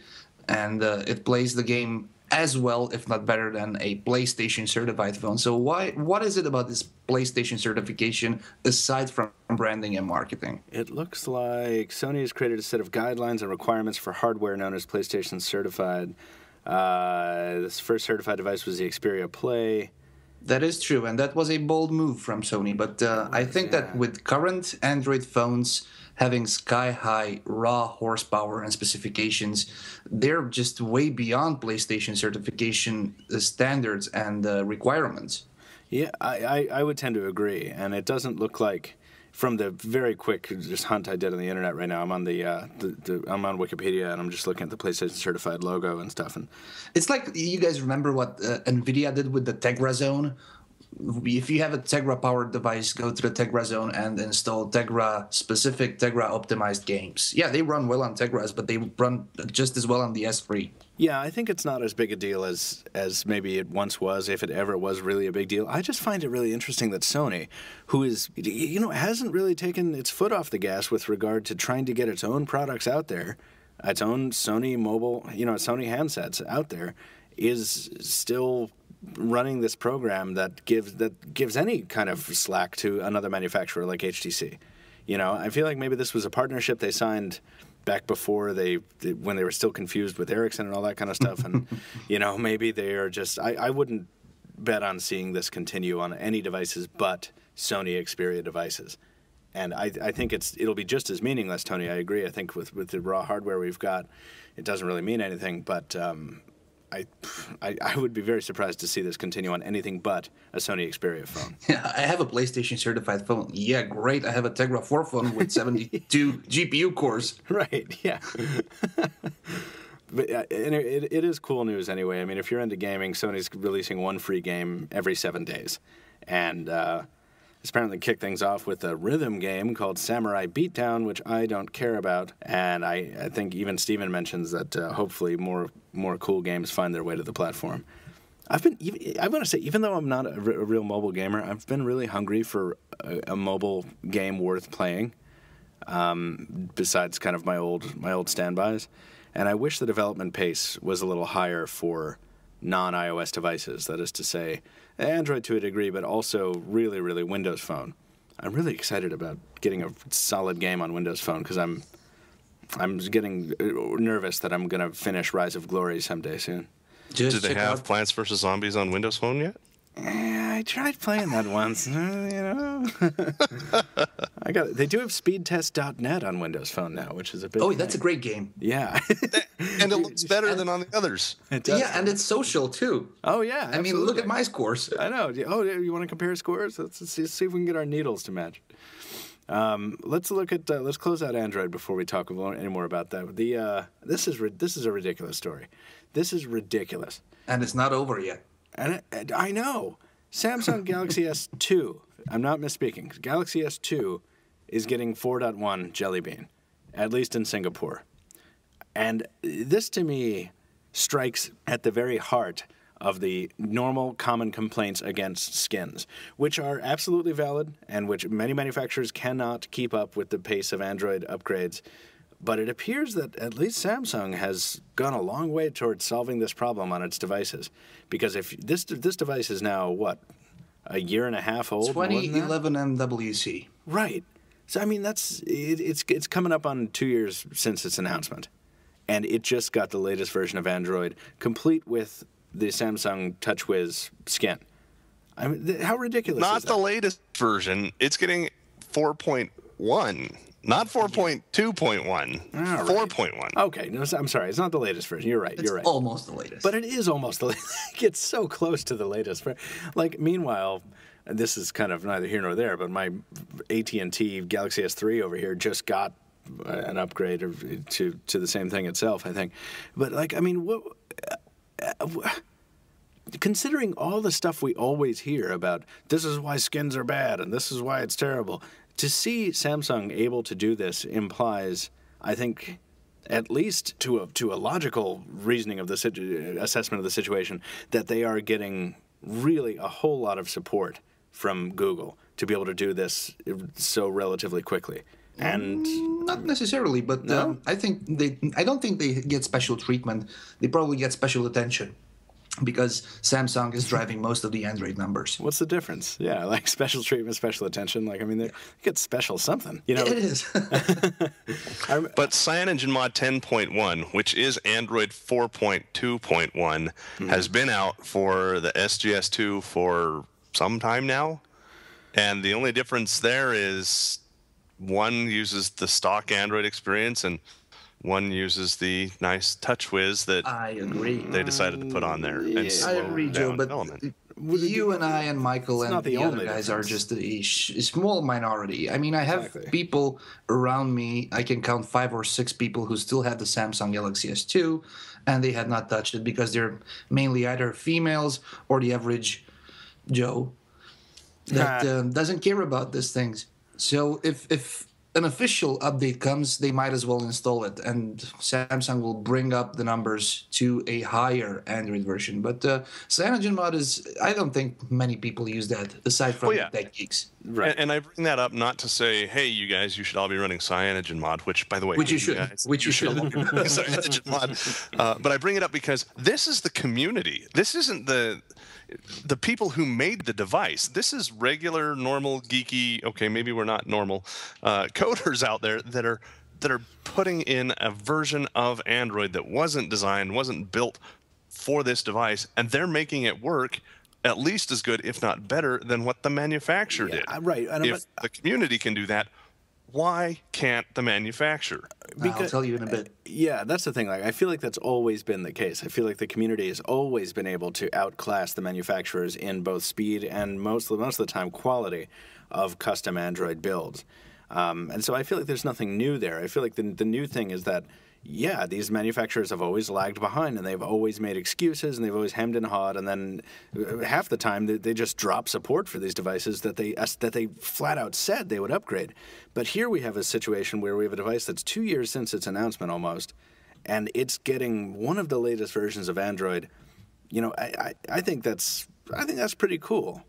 and it plays the game as well, if not better, than a PlayStation certified phone. So what is it about this PlayStation certification aside from branding and marketing? It looks like Sony has created a set of guidelines and requirements for hardware known as PlayStation certified. This first certified device was the Xperia Play. That is true, and that was a bold move from Sony. But I think that with current Android phones having sky-high raw horsepower and specifications, they're just way beyond PlayStation certification standards and requirements. Yeah, I would tend to agree, and it doesn't look like, from the very quick just hunt I did on the internet right now, I'm on I'm on Wikipedia and I'm just looking at the PlayStation certified logo and stuff. And it's like, you guys remember what NVIDIA did with the Tegra Zone? If you have a Tegra powered device, go to the Tegra Zone and install specific Tegra optimized games. Yeah, they run well on Tegras, but they run just as well on the S3. Yeah, I think it's not as big a deal as maybe it once was, if it ever was really a big deal. I just find it really interesting that Sony, who is, hasn't really taken its foot off the gas with regard to trying to get its own products out there, its own Sony mobile, Sony handsets out there, is still running this program that gives any kind of slack to another manufacturer like HTC. I feel like maybe this was a partnership they signed back before when they were still confused with Ericsson and all that kind of stuff, and maybe they are just. I wouldn't bet on seeing this continue on any devices but Sony Xperia devices, and I think it'll be just as meaningless, Tony. I agree. I think with the raw hardware we've got, it doesn't really mean anything, but. I would be very surprised to see this continue on anything but a Sony Xperia phone. Yeah, I have a PlayStation certified phone. Yeah, great. I have a Tegra 4 phone with 72 GPU cores. Right, yeah. But it is cool news anyway. I mean, if you're into gaming, Sony's releasing one free game every 7 days. And it's apparently kicked things off with a rhythm game called Samurai Beatdown, which I don't care about. And I think even Steven mentions that hopefully more cool games find their way to the platform. I want to say, even though I'm not a real mobile gamer, I've been really hungry for a mobile game worth playing, besides kind of my old standbys. And I wish the development pace was a little higher for non-iOS devices. That is to say, Android to a degree, but also really, really Windows Phone. I'm really excited about getting a solid game on Windows Phone because I'm I'm getting nervous that I'm going to finish Rise of Glory someday soon. Do they have Plants vs. Zombies on Windows Phone yet? I tried playing that once. They do have speedtest.net on Windows Phone now, which is a big thing. That's a great game. Yeah. And it looks better than on the others. Yeah, and it's social, too. Oh, yeah. I mean, look at my scores. I know. Oh, you want to compare scores? Let's see if we can get our needles to match. Let's close out Android before we talk any more about that. This is a ridiculous story. This is ridiculous. And it's not over yet. And I know. Samsung Galaxy S2, I'm not misspeaking, Galaxy S2 is getting 4.1 Jelly Bean, at least in Singapore. And this, to me, strikes at the very heart of the normal common complaints against skins, which are absolutely valid and which many manufacturers cannot keep up with the pace of Android upgrades. But it appears that at least Samsung has gone a long way towards solving this problem on its devices. Because if this device is now, what, a year and a half old? 2011 MWC. Right. So, I mean, it's coming up on 2 years since its announcement. And it just got the latest version of Android, complete with the Samsung TouchWiz skin. I mean, how ridiculous is that? Not the latest version. It's getting 4.1. Not 4.2.1, 4.1. Okay, no, I'm sorry. It's not the latest version. You're right. You're right. It's almost the latest. But it is almost the latest. It gets so close to the latest. Like, meanwhile, and this is kind of neither here nor there, but my AT&T Galaxy S3 over here just got an upgrade to the same thing itself, I think. But, like, I mean, considering all the stuff we always hear about, this is why skins are bad and this is why it's terrible, to see Samsung able to do this implies, I think, at least to a logical reasoning of the assessment of the situation, that they are getting really a whole lot of support from Google to be able to do this so relatively quickly. And not necessarily, but no? I don't think they get special treatment. They probably get special attention, because Samsung is driving most of the Android numbers. What's the difference? Yeah, like special treatment, special attention. Like, I mean, they get special something. You know, it is. But CyanogenMod 10.1, which is Android 4.2.1, has been out for the SGS2 for some time now. And the only difference there is one uses the stock Android experience and one uses the nice TouchWiz that I agree. They decided to put on there. And I agree, Joe, but you and I and Michael and the other guys are just a small minority. I mean, I have people around me. I can count 5 or 6 people who still have the Samsung Galaxy S2, and they have not touched it because they're mainly either females or the average Joe that doesn't care about these things. So if an official update comes, they might as well install it, and Samsung will bring up the numbers to a higher Android version. But CyanogenMod is, I don't think many people use that, aside from tech geeks. Right. And I bring that up not to say, hey, you guys, you should all be running CyanogenMod, which, by the way, you should all be running CyanogenMod. But I bring it up because this is the community. This isn't the people who made the device. This is regular, normal, geeky, okay, maybe we're not normal, coders out there that are putting in a version of Android that wasn't designed, wasn't built for this device, and they're making it work at least as good, if not better, than what the manufacturer did. Right. If the community can do that, why can't the manufacturer? I'll tell you in a bit. Yeah, that's the thing. Like, I feel like that's always been the case. I feel like the community has always been able to outclass the manufacturers in both speed and most of the time quality of custom Android builds. And so I feel like there's nothing new there. I feel like the new thing is that, yeah, these manufacturers have always lagged behind, and they've always made excuses, and they've always hemmed and hawed, and then half the time they just drop support for these devices that they flat out said they would upgrade. But here we have a situation where we have a device that's 2 years since its announcement almost, and it's getting one of the latest versions of Android. You know, I think that's pretty cool.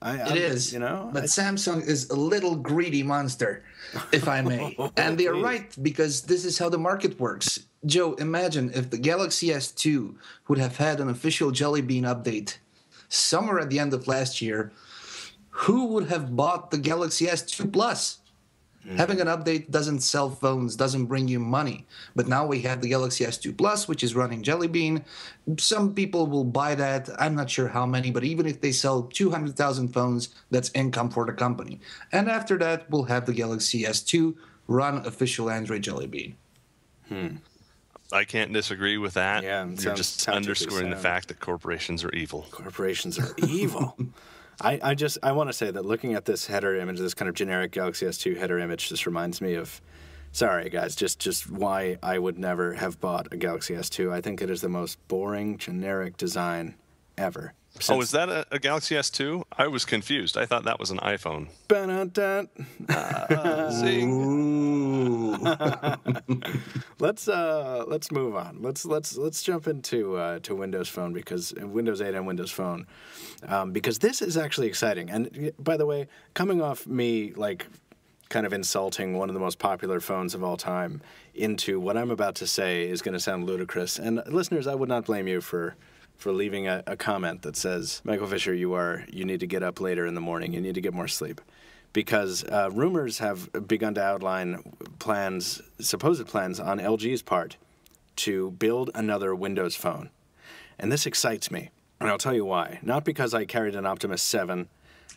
It is, you know, but Samsung is a little greedy monster, if I may. And they're right, because this is how the market works. Joe, imagine if the Galaxy S2 would have had an official Jelly Bean update somewhere at the end of last year, who would have bought the Galaxy S2 Plus? Having an update doesn't sell phones, doesn't bring you money. But now we have the Galaxy S2 Plus, which is running Jelly Bean. Some people will buy that. I'm not sure how many, but even if they sell 200,000 phones, that's income for the company. And after that, we'll have the Galaxy S2 run official Android Jelly Bean. I can't disagree with that. Yeah, You're just underscoring the fact that corporations are evil. Corporations are evil. I want to say that looking at this header image, this kind of generic Galaxy S2 header image, just reminds me of, sorry guys, just why I would never have bought a Galaxy S2. I think it is the most boring, generic design ever. Oh, is that a Galaxy S2? I was confused. I thought that was an iPhone. Let's move on. Let's jump into to Windows Phone, because Windows 8 and Windows Phone, because this is actually exciting. And by the way, coming off me like kind of insulting one of the most popular phones of all time into what I'm about to say is going to sound ludicrous. And listeners, I would not blame you for leaving a comment that says, Michael Fisher, you need to get up later in the morning. You need to get more sleep. Because rumors have begun to outline supposed plans on LG's part to build another Windows Phone. And this excites me. And I'll tell you why. Not because I carried an Optimus 7.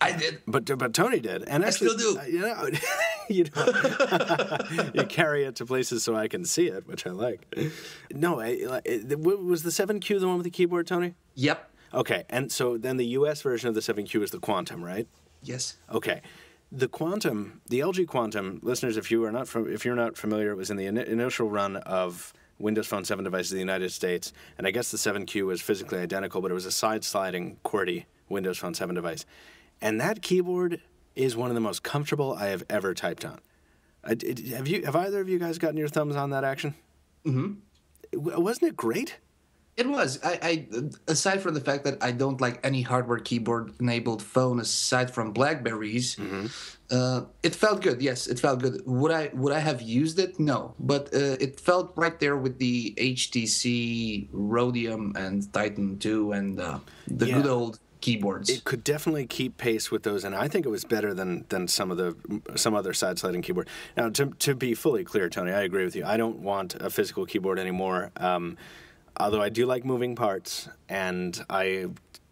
I did. But Tony did. And actually, I still do. You carry it to places so I can see it, which I like. No, was the 7Q the one with the keyboard, Tony? Yep. Okay, and so then the US version of the 7Q is the Quantum, right? Yes. Okay. The Quantum, the LG Quantum, listeners, if you're not familiar, it was in the initial run of Windows Phone 7 devices in the United States, and I guess the 7Q was physically identical, but it was a side-sliding QWERTY Windows Phone 7 device. And that keyboard is one of the most comfortable I have ever typed on. Have either of you guys gotten your thumbs on that action? Mm-hmm. Wasn't it great? It was. I aside from the fact that I don't like any hardware keyboard-enabled phone aside from Blackberries, it felt good. Yes, it felt good. Would I have used it? No, but it felt right there with the HTC Rhodium and Titan 2 and the good old keyboards. It could definitely keep pace with those, and I think it was better than some other side-sliding keyboard. Now, to be fully clear, Tony, I agree with you. I don't want a physical keyboard anymore. Although I do like moving parts, and I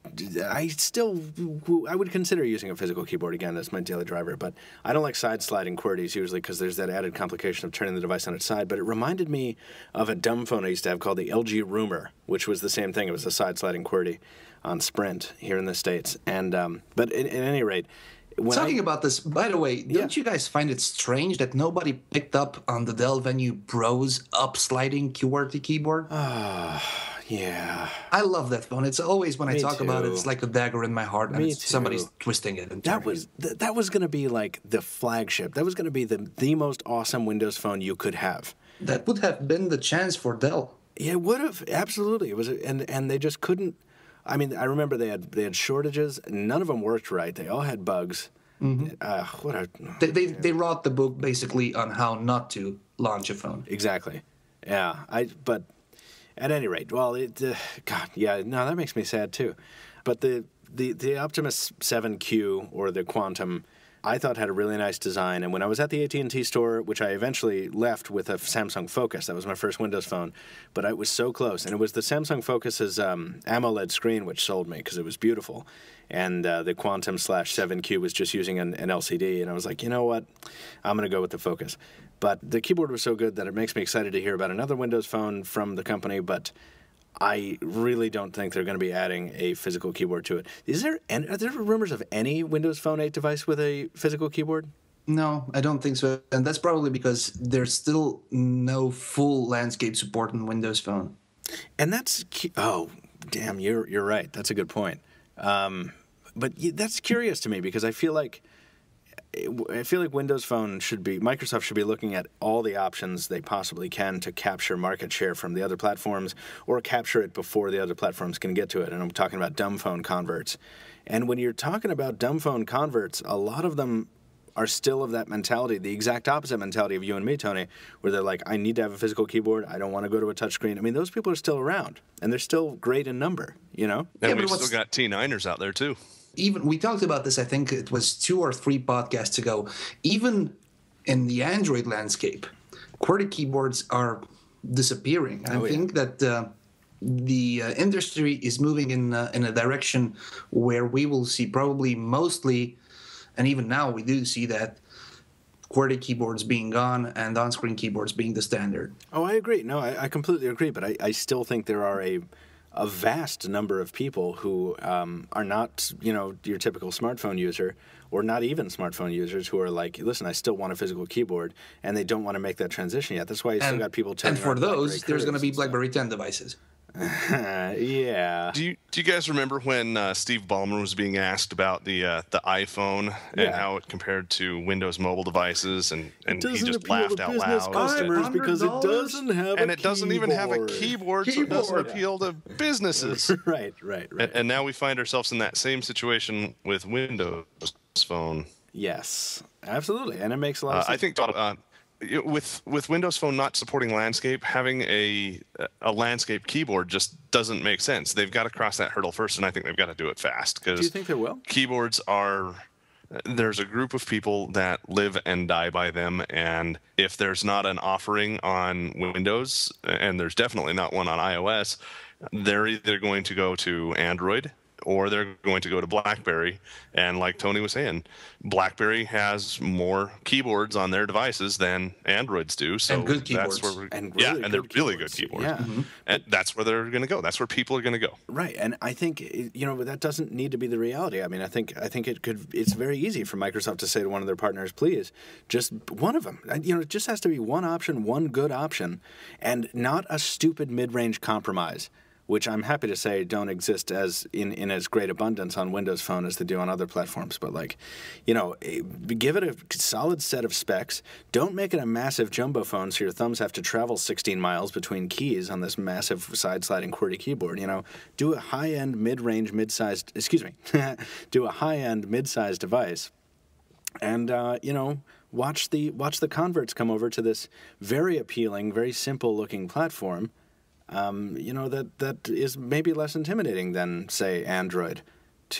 would consider using a physical keyboard again as my daily driver, but I don't like side-sliding QWERTYs usually because there's that added complication of turning the device on its side. But it reminded me of a dumb phone I used to have called the LG Rumor, which was the same thing. It was a side-sliding QWERTY on Sprint here in the States. And but at any rate, talking about this, by the way, don't you guys find it strange that nobody picked up on the Dell Venue Pro's up-sliding QWERTY keyboard? Yeah. I love that phone. It's always, when I talk about it, it's like a dagger in my heart, and somebody's twisting it. And that was going to be like the flagship. That was going to be the most awesome Windows Phone you could have. That would have been the chance for Dell. Yeah, it would have. Absolutely. It was, and they just couldn't. I mean, I remember they had shortages. None of them worked right. They all had bugs. Mm-hmm. They wrote the book basically on how not to launch a phone. Exactly. Yeah. But at any rate, well, that makes me sad too. But the Optimus 7Q or the Quantum, I thought had a really nice design. And when I was at the AT&T store, which I eventually left with a Samsung Focus, that was my first Windows phone, but I was so close. And it was the Samsung Focus's AMOLED screen which sold me because it was beautiful. And the Quantum / 7Q was just using an LCD. And I was like, you know what? I'm going to go with the Focus. But the keyboard was so good that it makes me excited to hear about another Windows phone from the company, but I really don't think they're going to be adding a physical keyboard to it. Are there rumors of any Windows Phone 8 device with a physical keyboard? No, I don't think so. And that's probably because there's still no full landscape support in Windows Phone. And that's... Oh, damn, you're right. That's a good point. But that's curious to me because I feel like Windows Phone Microsoft should be looking at all the options they possibly can to capture market share from the other platforms or capture it before the other platforms can get to it. And I'm talking about dumb phone converts. And when you're talking about dumb phone converts, a lot of them are still of that mentality, the exact opposite mentality of you and me, Tony, where they're like, I need to have a physical keyboard. I don't want to go to a touchscreen. I mean, those people are still around, and they're still great in number, you know? And we've still got T9ers out there, too. Even we talked about this, I think it was 2 or 3 podcasts ago. Even in the Android landscape, QWERTY keyboards are disappearing. I think that the industry is moving in a direction where we will see probably mostly, and even now we do see that, QWERTY keyboards being gone and on-screen keyboards being the standard. Oh, I agree. No, I completely agree. But I still think there are a vast number of people who are not, your typical smartphone user, or not even smartphone users, who are like, listen, I still want a physical keyboard, and they don't want to make that transition yet. That's why you still got people telling. And for those, there's going to be BlackBerry 10 devices. Yeah. Do you guys remember when Steve Ballmer was being asked about the iPhone and how it compared to Windows mobile devices, and he just laughed out loud. Customers because it doesn't have and it doesn't even have a keyboard, so it doesn't appeal to businesses. Right. And now we find ourselves in that same situation with Windows Phone. Yes, absolutely, and it makes a lot of sense. I think with Windows Phone not supporting landscape, having a landscape keyboard just doesn't make sense. They've got to cross that hurdle first, and I think they've got to do it fast. Do you think they will? Keyboards are. There's a group of people that live and die by them, and if there's not an offering on Windows, and there's definitely not one on iOS, they're either going to go to Android or they're going to go to BlackBerry. And like Tony was saying, BlackBerry has more keyboards on their devices than Androids do. So and good keyboards. That's where and they're really good keyboards. Yeah. Mm-hmm. And that's where they're going to go. That's where people are going to go. Right, and I think that doesn't need to be the reality. I mean, I think it could. It's very easy for Microsoft to say to one of their partners, "Please, just one of them." It just has to be one option, one good option, and not a stupid mid-range compromise, which I'm happy to say don't exist as in as great abundance on Windows Phone as they do on other platforms. But give it a solid set of specs. Don't make it a massive jumbo phone so your thumbs have to travel 16 miles between keys on this massive side-sliding QWERTY keyboard. Do a high-end, mid-range, mid-sized. Do a high-end, mid-sized device, and watch the converts come over to this very appealing, very simple-looking platform. That is maybe less intimidating than, say, Android.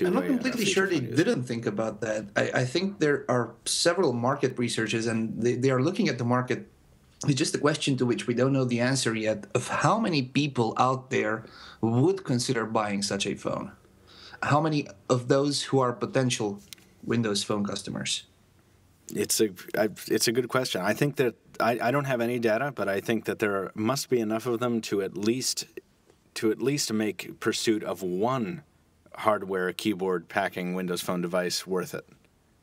I'm not completely sure they didn't think about that. I think there are several market researchers, and they are looking at the market. It's just a question to which we don't know the answer yet of how many people out there would consider buying such a phone. How many of those who are potential Windows Phone customers? It's a good question. I think that I don't have any data, but I think that there must be enough of them to at least make pursuit of one hardware keyboard packing Windows Phone device worth it.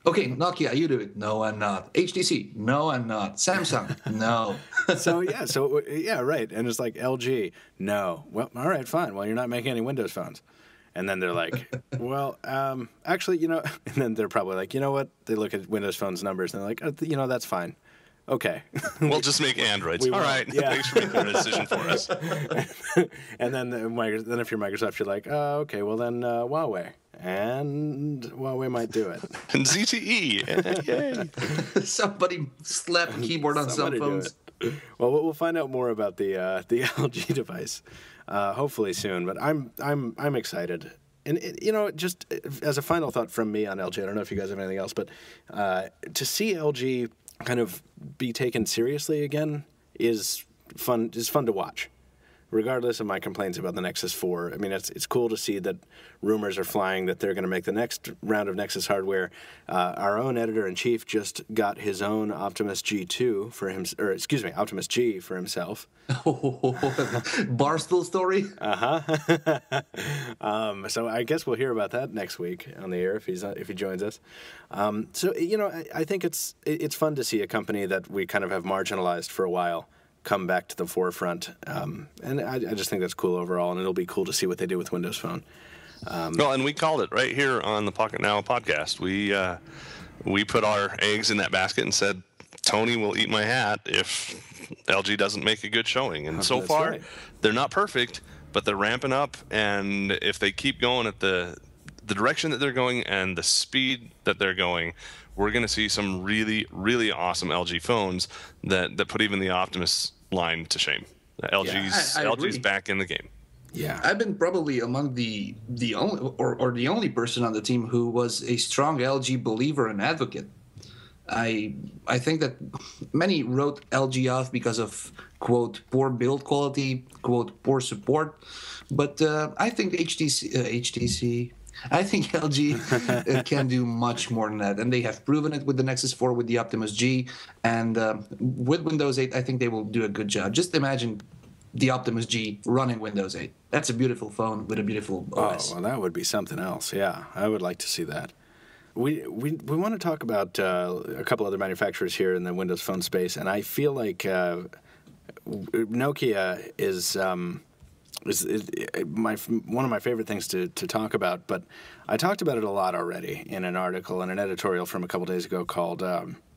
Okay, Nokia, you do it. No, I'm not. HTC, no, I'm not. Samsung, no. Right. And it's like LG, no. Well, all right, fine. Well, you're not making any Windows phones. And then they're like, well, actually, and then they're probably like, you know what? They look at Windows Phone's numbers and they're like, that's fine. Okay. We'll just make Androids. All right. Yeah. Thanks for making a decision for us. And then if you're Microsoft, you're like, okay, well then Huawei. And Huawei might do it. And ZTE. Yay. Somebody slapped keyboard on some phones. Well, we'll find out more about the LG device, hopefully soon. But I'm excited. And just as a final thought from me on LG, I don't know if you guys have anything else, but to see LG kind of be taken seriously again is fun to watch, regardless of my complaints about the Nexus 4. I mean, it's cool to see that rumors are flying that they're going to make the next round of Nexus hardware. Our own editor-in-chief just got his own Optimus G2 for him, Optimus G for himself. Barstool story. So I guess we'll hear about that next week on the air if he joins us. I think it's fun to see a company that we kind of have marginalized for a while come back to the forefront, and I just think that's cool overall, and it'll be cool to see what they do with Windows Phone. And we called it right here on the Pocketnow podcast. We put our eggs in that basket and said, Tony will eat my hat if LG doesn't make a good showing. And so far, right. They're not perfect, but they're ramping up, and if they keep going at the direction that they're going and the speed that they're going, we're going to see some really, really awesome LG phones that put even the Optimus line to shame. LG's back in the game. Yeah, I've been probably among the only person on the team who was a strong LG believer and advocate. I think that many wrote LG off because of, quote, poor build quality, quote, poor support. But I think I think LG can do much more than that. And they have proven it with the Nexus 4, with the Optimus G. And with Windows 8, I think they will do a good job. Just imagine the Optimus G running Windows 8. That's a beautiful phone with a beautiful OS. Oh, well, that would be something else. Yeah, I would like to see that. We want to talk about a couple other manufacturers here in the Windows Phone space, and I feel like Nokia is one of my favorite things to talk about. But I talked about it a lot already in an article and an editorial from a couple days ago called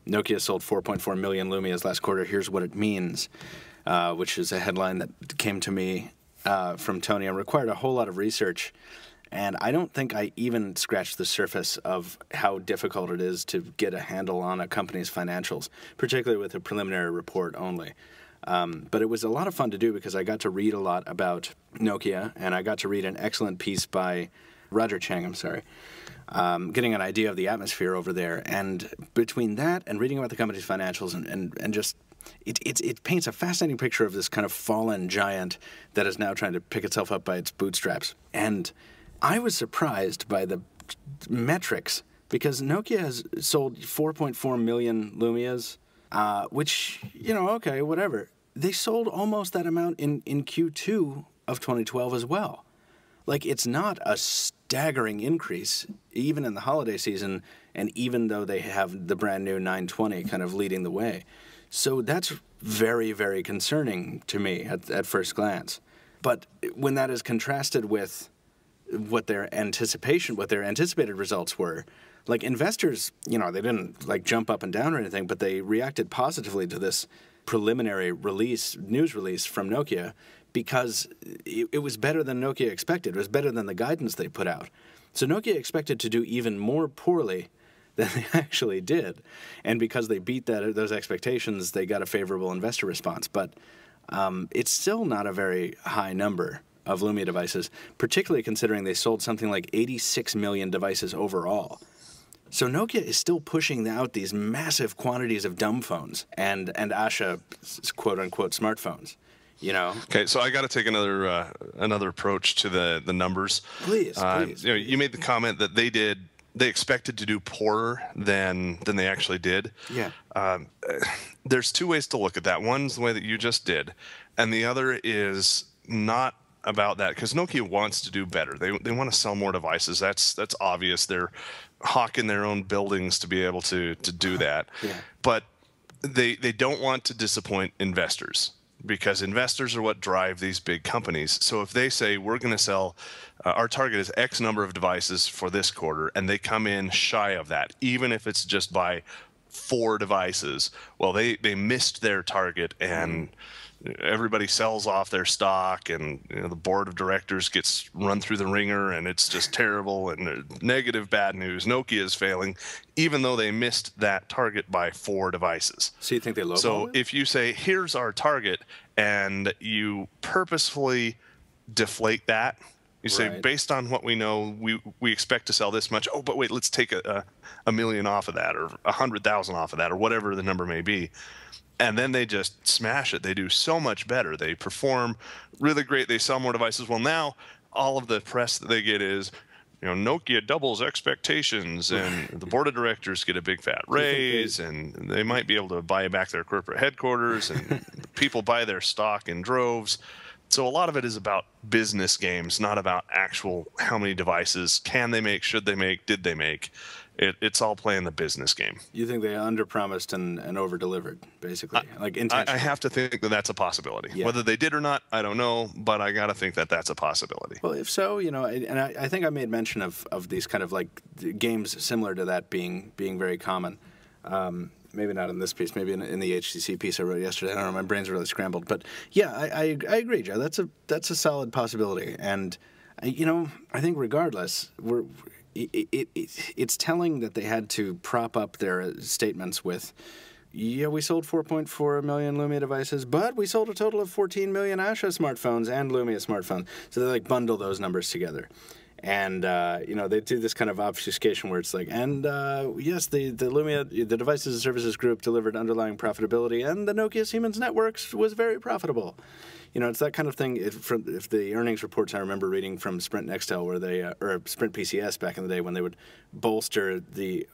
"Nokia sold 4.4 million Lumias last quarter. Here's what it means," which is a headline that came to me from Tony and required a whole lot of research. And I don't think I even scratched the surface of how difficult it is to get a handle on a company's financials, particularly with a preliminary report only. But it was a lot of fun to do because I got to read a lot about Nokia, and I got to read an excellent piece by Roger Chang, getting an idea of the atmosphere over there. And between that and reading about the company's financials and just it paints a fascinating picture of this kind of fallen giant that is now trying to pick itself up by its bootstraps. And I was surprised by the metrics because Nokia has sold 4.4 million Lumias, which, okay, whatever. They sold almost that amount in Q2 of 2012 as well. Like, it's not a staggering increase, even in the holiday season, and even though they have the brand new 920 kind of leading the way. So that's very, very concerning to me at first glance. But when that is contrasted with what their anticipated results were, like investors, they didn't like jump up and down or anything, but they reacted positively to this preliminary news release from Nokia because it was better than Nokia expected. It was better than the guidance they put out. So Nokia expected to do even more poorly than they actually did. And because they beat those expectations, they got a favorable investor response. But it's still not a very high number of Lumia devices, particularly considering they sold something like 86 million devices overall. So Nokia is still pushing out these massive quantities of dumb phones and Asha quote-unquote smartphones, Okay, so I got to take another approach to the numbers. Please. You made the comment that they expected to do poorer than they actually did. Yeah. There's two ways to look at that. One's the way that you just did, and the other is not about that, because Nokia wants to do better. They want to sell more devices. That's obvious. They're hawking their own buildings to be able to do that. Yeah. But they don't want to disappoint investors, because investors are what drive these big companies. So if they say we're going to sell, our target is X number of devices for this quarter, and they come in shy of that, even if it's just by 4 devices, well, they missed their target, and everybody sells off their stock, and the board of directors gets run through the ringer, and it's just terrible, and negative bad news. Nokia is failing, even though they missed that target by 4 devices. So you think they lowballed So it? if you say, here's our target, and you purposefully deflate that, you say, Right. based on what we know, we expect to sell this much. Oh, but wait, let's take a million off of that, or 100,000 off of that, or whatever the number may be. And then they just smash it. They do so much better. They perform really great. They sell more devices. Well, now all of the press that they get is, Nokia doubles expectations, and the board of directors get a big fat raise, and they might be able to buy back their corporate headquarters, and people buy their stock in droves. So a lot of it is about business games, not about actual how many devices can they make, should they make, did they make. It's all playing the business game. You think they underpromised and over-delivered, basically, like intentionally? I have to think that that's a possibility. Yeah. Whether they did or not, I don't know, but I got to think that that's a possibility. Well, if so, and I think I made mention of these kind of like games similar to that being very common. Maybe not in this piece, maybe in the HTC piece I wrote yesterday. I don't know, my brain's really scrambled. But yeah, I agree, Joe. That's a solid possibility. And, I think regardless, it's telling that they had to prop up their statements with, we sold 4.4 million Lumia devices, but we sold a total of 14 million Asha smartphones and Lumia smartphones. So they bundle those numbers together. And they do this kind of obfuscation where it's like, and yes, the Lumia, the Devices and Services Group delivered underlying profitability, and the Nokia Siemens Networks was very profitable. It's that kind of thing. If the earnings reports I remember reading from Sprint Nextel, where they or Sprint PCS back in the day, when they would bolster the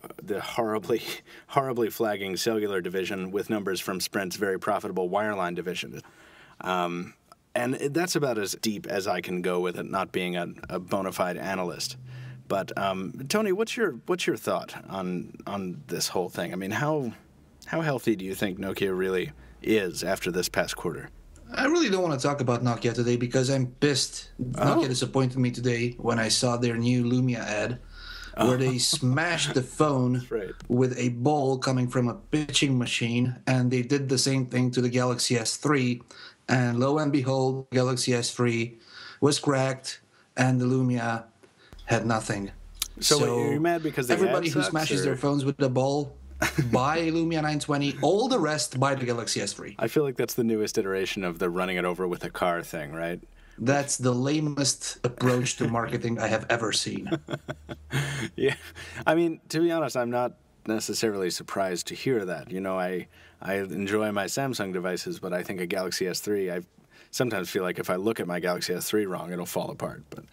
horribly flagging cellular division with numbers from Sprint's very profitable wireline division. And that's about as deep as I can go with it, not being a bona fide analyst. But Tony, what's your thought on this whole thing? I mean, how healthy do you think Nokia really is after this past quarter? I really don't want to talk about Nokia today because I'm pissed. Nokia disappointed me today when I saw their new Lumia ad, where they smashed the phone with a ball coming from a pitching machine, and they did the same thing to the Galaxy S3. And lo and behold, Galaxy S3 was cracked, and the Lumia had nothing. So you're mad because everybody who smashes their phones with a ball buy Lumia 920. All the rest buy the Galaxy S3. I feel like that's the newest iteration of the running it over with a car thing, right? That's the lamest approach to marketing I have ever seen. Yeah, I mean, to be honest, I'm not necessarily surprised to hear that. I enjoy my Samsung devices, but I think a Galaxy S3, I sometimes feel like if I look at my Galaxy S3 wrong, it'll fall apart. But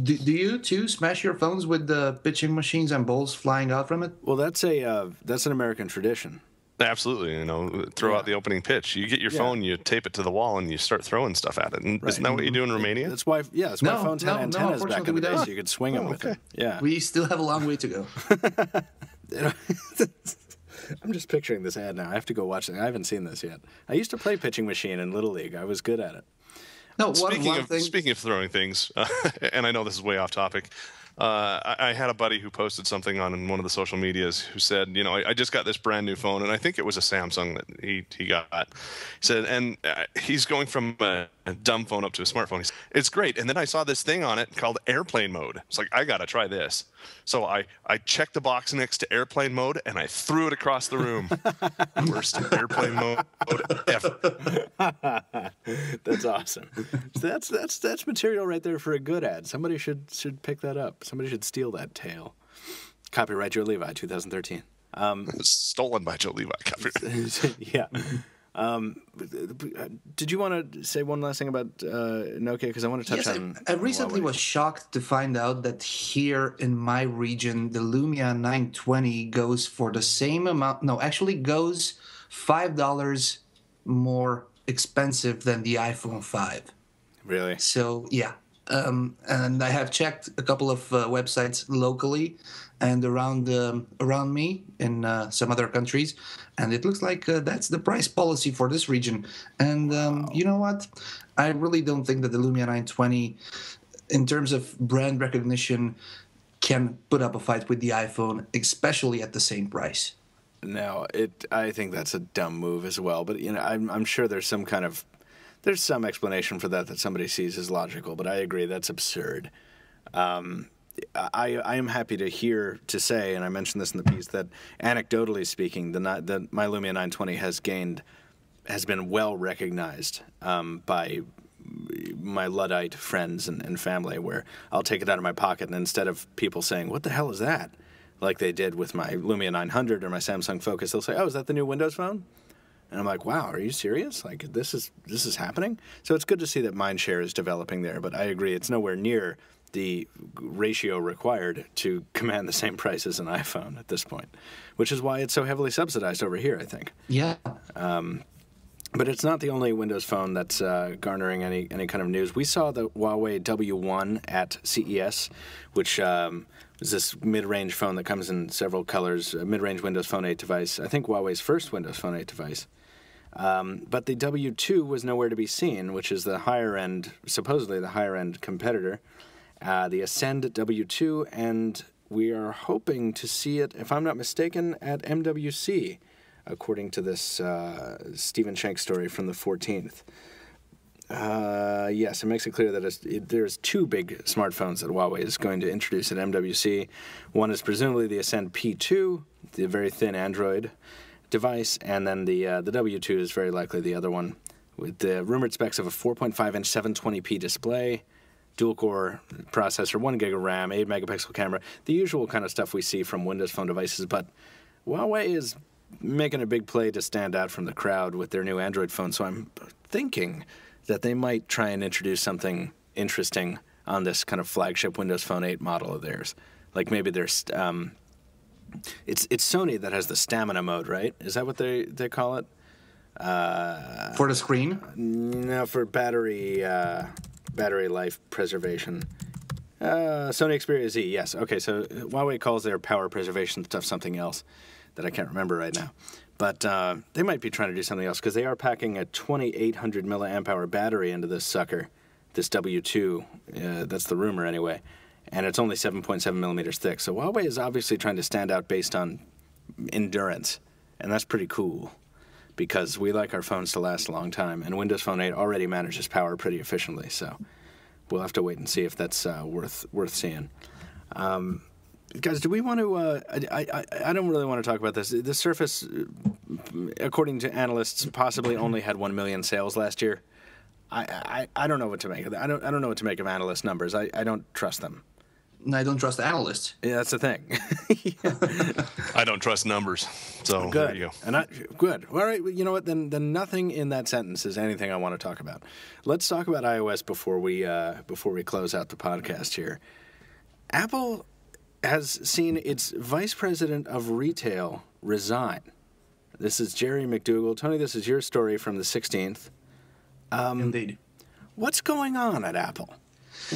do you too smash your phones with the pitching machines and balls flying out from it? Well, that's an American tradition. Absolutely, throw out the opening pitch. You get your phone, you tape it to the wall, and you start throwing stuff at it. And isn't that what you do in Romania? That's why phones had antennas back in the day, so you could swing them with it. Yeah, we still have a long way to go. I'm just picturing this ad now. I have to go watch it. I haven't seen this yet. I used to play pitching machine in Little League. I was good at it. No, speaking of throwing things, and I know this is way off topic, I had a buddy who posted something on one of the social medias who said, I just got this brand new phone, and I think it was a Samsung that he got. He said, and he's going from a dumb phone up to a smartphone. He said, it's great. And then I saw this thing on it called airplane mode. It's like, I got to try this. So I checked the box next to airplane mode, and I threw it across the room. Worst airplane mode ever. That's awesome. So that's material right there for a good ad. Somebody should pick that up. Somebody should steal that tale. Copyright Joe Levi, 2013. Stolen by Joe Levi. Copyright. Yeah. Did you want to say one last thing about Nokia? Because I want to touch on. I recently was shocked to find out that here in my region, the Lumia 920 goes for the same amount. No, actually goes $5 more expensive than the iPhone 5. Really? So yeah. And I have checked a couple of websites locally and around me in some other countries, and it looks like that's the price policy for this region. And you know what? I really don't think that the Lumia 920, in terms of brand recognition, can put up a fight with the iPhone, especially at the same price. No, I think that's a dumb move as well. But I'm sure there's some explanation for that somebody sees as logical, but I agree that's absurd. I am happy to say, and I mentioned this in the piece, that anecdotally speaking, my Lumia 920 has been well recognized by my Luddite friends and family, where I'll take it out of my pocket, and instead of people saying, "What the hell is that?" like they did with my Lumia 900 or my Samsung Focus, they'll say, "Oh, is that the new Windows phone?" And I'm like, wow, are you serious? Like, this is happening? So it's good to see that mindshare is developing there, but I agree, it's nowhere near the ratio required to command the same price as an iPhone at this point, which is why it's so heavily subsidized over here, I think. Yeah. But it's not the only Windows phone that's garnering any kind of news. We saw the Huawei W1 at CES, which is this mid-range phone that comes in several colors, a mid-range Windows Phone 8 device. I think Huawei's first Windows Phone 8 device. But the W2 was nowhere to be seen, which is supposedly the higher-end competitor, the Ascend W2, and we are hoping to see it, if I'm not mistaken, at MWC, according to this Stephen Shank story from the 14th. Yes, it makes it clear that there's two big smartphones that Huawei is going to introduce at MWC. One is presumably the Ascend P2, the very thin Android device, and then the W2 is very likely the other one, with the rumored specs of a 4.5-inch 720p display, dual-core processor, 1 gig of RAM, 8-megapixel camera, the usual kind of stuff we see from Windows Phone devices. But Huawei is making a big play to stand out from the crowd with their new Android phone, so I'm thinking that they might try and introduce something interesting on this kind of flagship Windows Phone 8 model of theirs. Like maybe there's... It's Sony that has the stamina mode, right? Is that what they call it? For the screen? No, for battery life preservation. Sony Xperia Z, yes. Okay, so Huawei calls their power preservation stuff something else that I can't remember right now. But they might be trying to do something else because they are packing a 2,800 milliamp hour battery into this sucker, this W2. That's the rumor anyway. And it's only 7.7 millimeters thick. So Huawei is obviously trying to stand out based on endurance. And that's pretty cool because we like our phones to last a long time. And Windows Phone 8 already manages power pretty efficiently. So we'll have to wait and see if that's worth seeing. Guys, do we want to... I don't really want to talk about this. The Surface, according to analysts, possibly only had 1 million sales last year. I don't know what to make of that. I don't know what to make of analyst numbers. I don't trust them. I don't trust analysts. Yeah, that's the thing. I don't trust numbers. So good. There you go. And good. All right. You know what? Then nothing in that sentence is anything I want to talk about. Let's talk about iOS before we close out the podcast here. Apple has seen its vice president of retail resign. This is Jerry McDougall. Tony, this is your story from the 16th. Indeed. What's going on at Apple?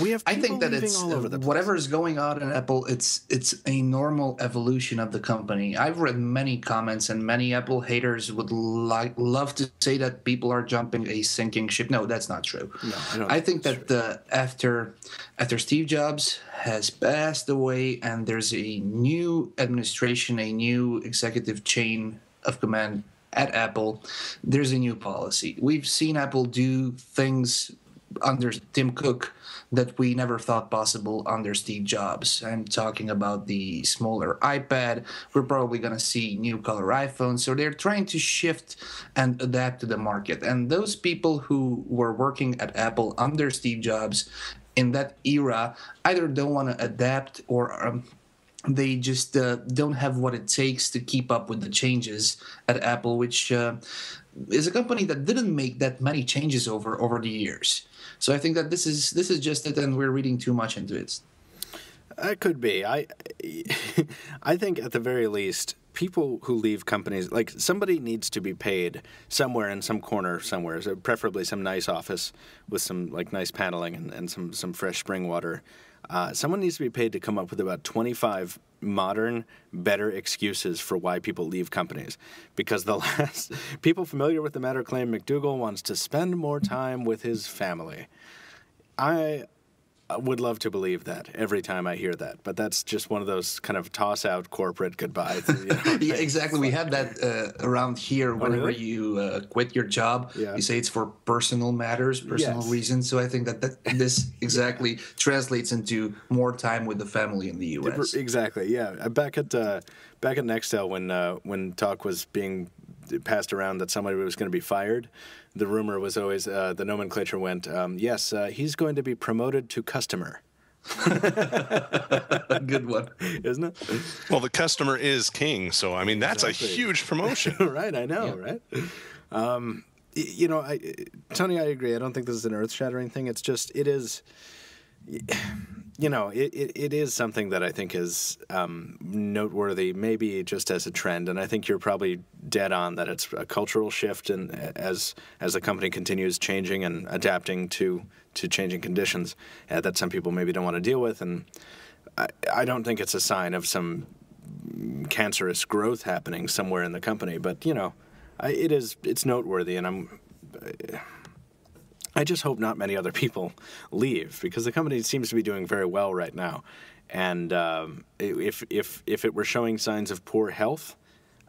We have people I think that leaving it's all over the place. whatever is going on in Apple. It's a normal evolution of the company. I've read many comments, and many Apple haters would love to say that people are jumping a sinking ship. No, that's not true. No, I think that after Steve Jobs has passed away, and there's a new administration, a new executive chain of command at Apple, there's a new policy. We've seen Apple do things under Tim Cook that we never thought possible under Steve Jobs. I'm talking about the smaller iPad. We're probably going to see new color iPhones. So they're trying to shift and adapt to the market. And those people who were working at Apple under Steve Jobs in that era either don't want to adapt or they just don't have what it takes to keep up with the changes at Apple, which is a company that didn't make that many changes over the years. So I think that this is just it, and we're reading too much into it. It could be. I think at the very least, people who leave companies, like somebody needs to be paid somewhere in some corner somewhere, so preferably some nice office with some like nice paneling and some fresh spring water. Someone needs to be paid to come up with about 25 modern, better excuses for why people leave companies. Because people familiar with the matter claim McDougall wants to spend more time with his family. I would love to believe that every time I hear that, but that's just one of those kind of toss-out corporate goodbyes. Yeah, exactly. We have that around here. Whenever you quit your job, you say it's for personal matters, personal reasons. So I think that this exactly translates into more time with the family in the U.S. Exactly. Yeah. Back at Nextel, when talk was being passed around that somebody was going to be fired, the rumor was always, the nomenclature went, yes, he's going to be promoted to customer. A good one. Isn't it? Well, the customer is king, so, I mean, that's exactly. A huge promotion. Right, I know, right? Tony, I agree. I don't think this is an earth-shattering thing. It's just, it is... it is something that I think is noteworthy, maybe just as a trend, and I think you're probably dead on that it's a cultural shift, and as the company continues changing and adapting to changing conditions that some people maybe don't want to deal with, and I don't think it's a sign of some cancerous growth happening somewhere in the company, but it's noteworthy, and I just hope not many other people leave because the company seems to be doing very well right now. And if it were showing signs of poor health,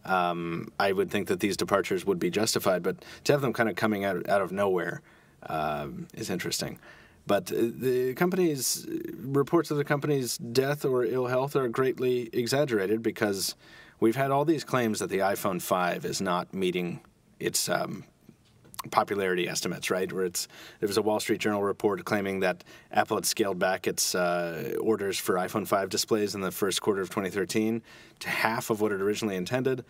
I would think that these departures would be justified. But to have them kind of coming out of nowhere is interesting. But the company's reports of the company's death or ill health are greatly exaggerated because we've had all these claims that the iPhone 5 is not meeting its popularity estimates, right? Where there was a Wall Street Journal report claiming that Apple had scaled back its orders for iPhone 5 displays in the first quarter of 2013 to half of what it originally intended.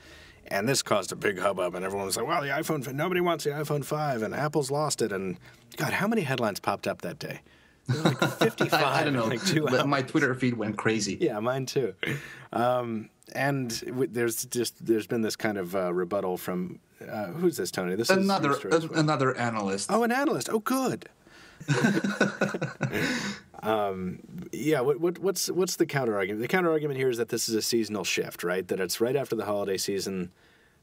And this caused a big hubbub, and everyone was like, well, nobody wants the iPhone 5, and Apple's lost it. And God, how many headlines popped up that day? There were like 55. I don't know, in like 2 hours. but my Twitter feed went crazy. Yeah, mine too. And there's been this kind of rebuttal from who's this, Tony? This is another analyst. Oh, an analyst. Oh, good. Yeah. What's the counter argument? The counter argument here is that this is a seasonal shift, right? That it's right after the holiday season.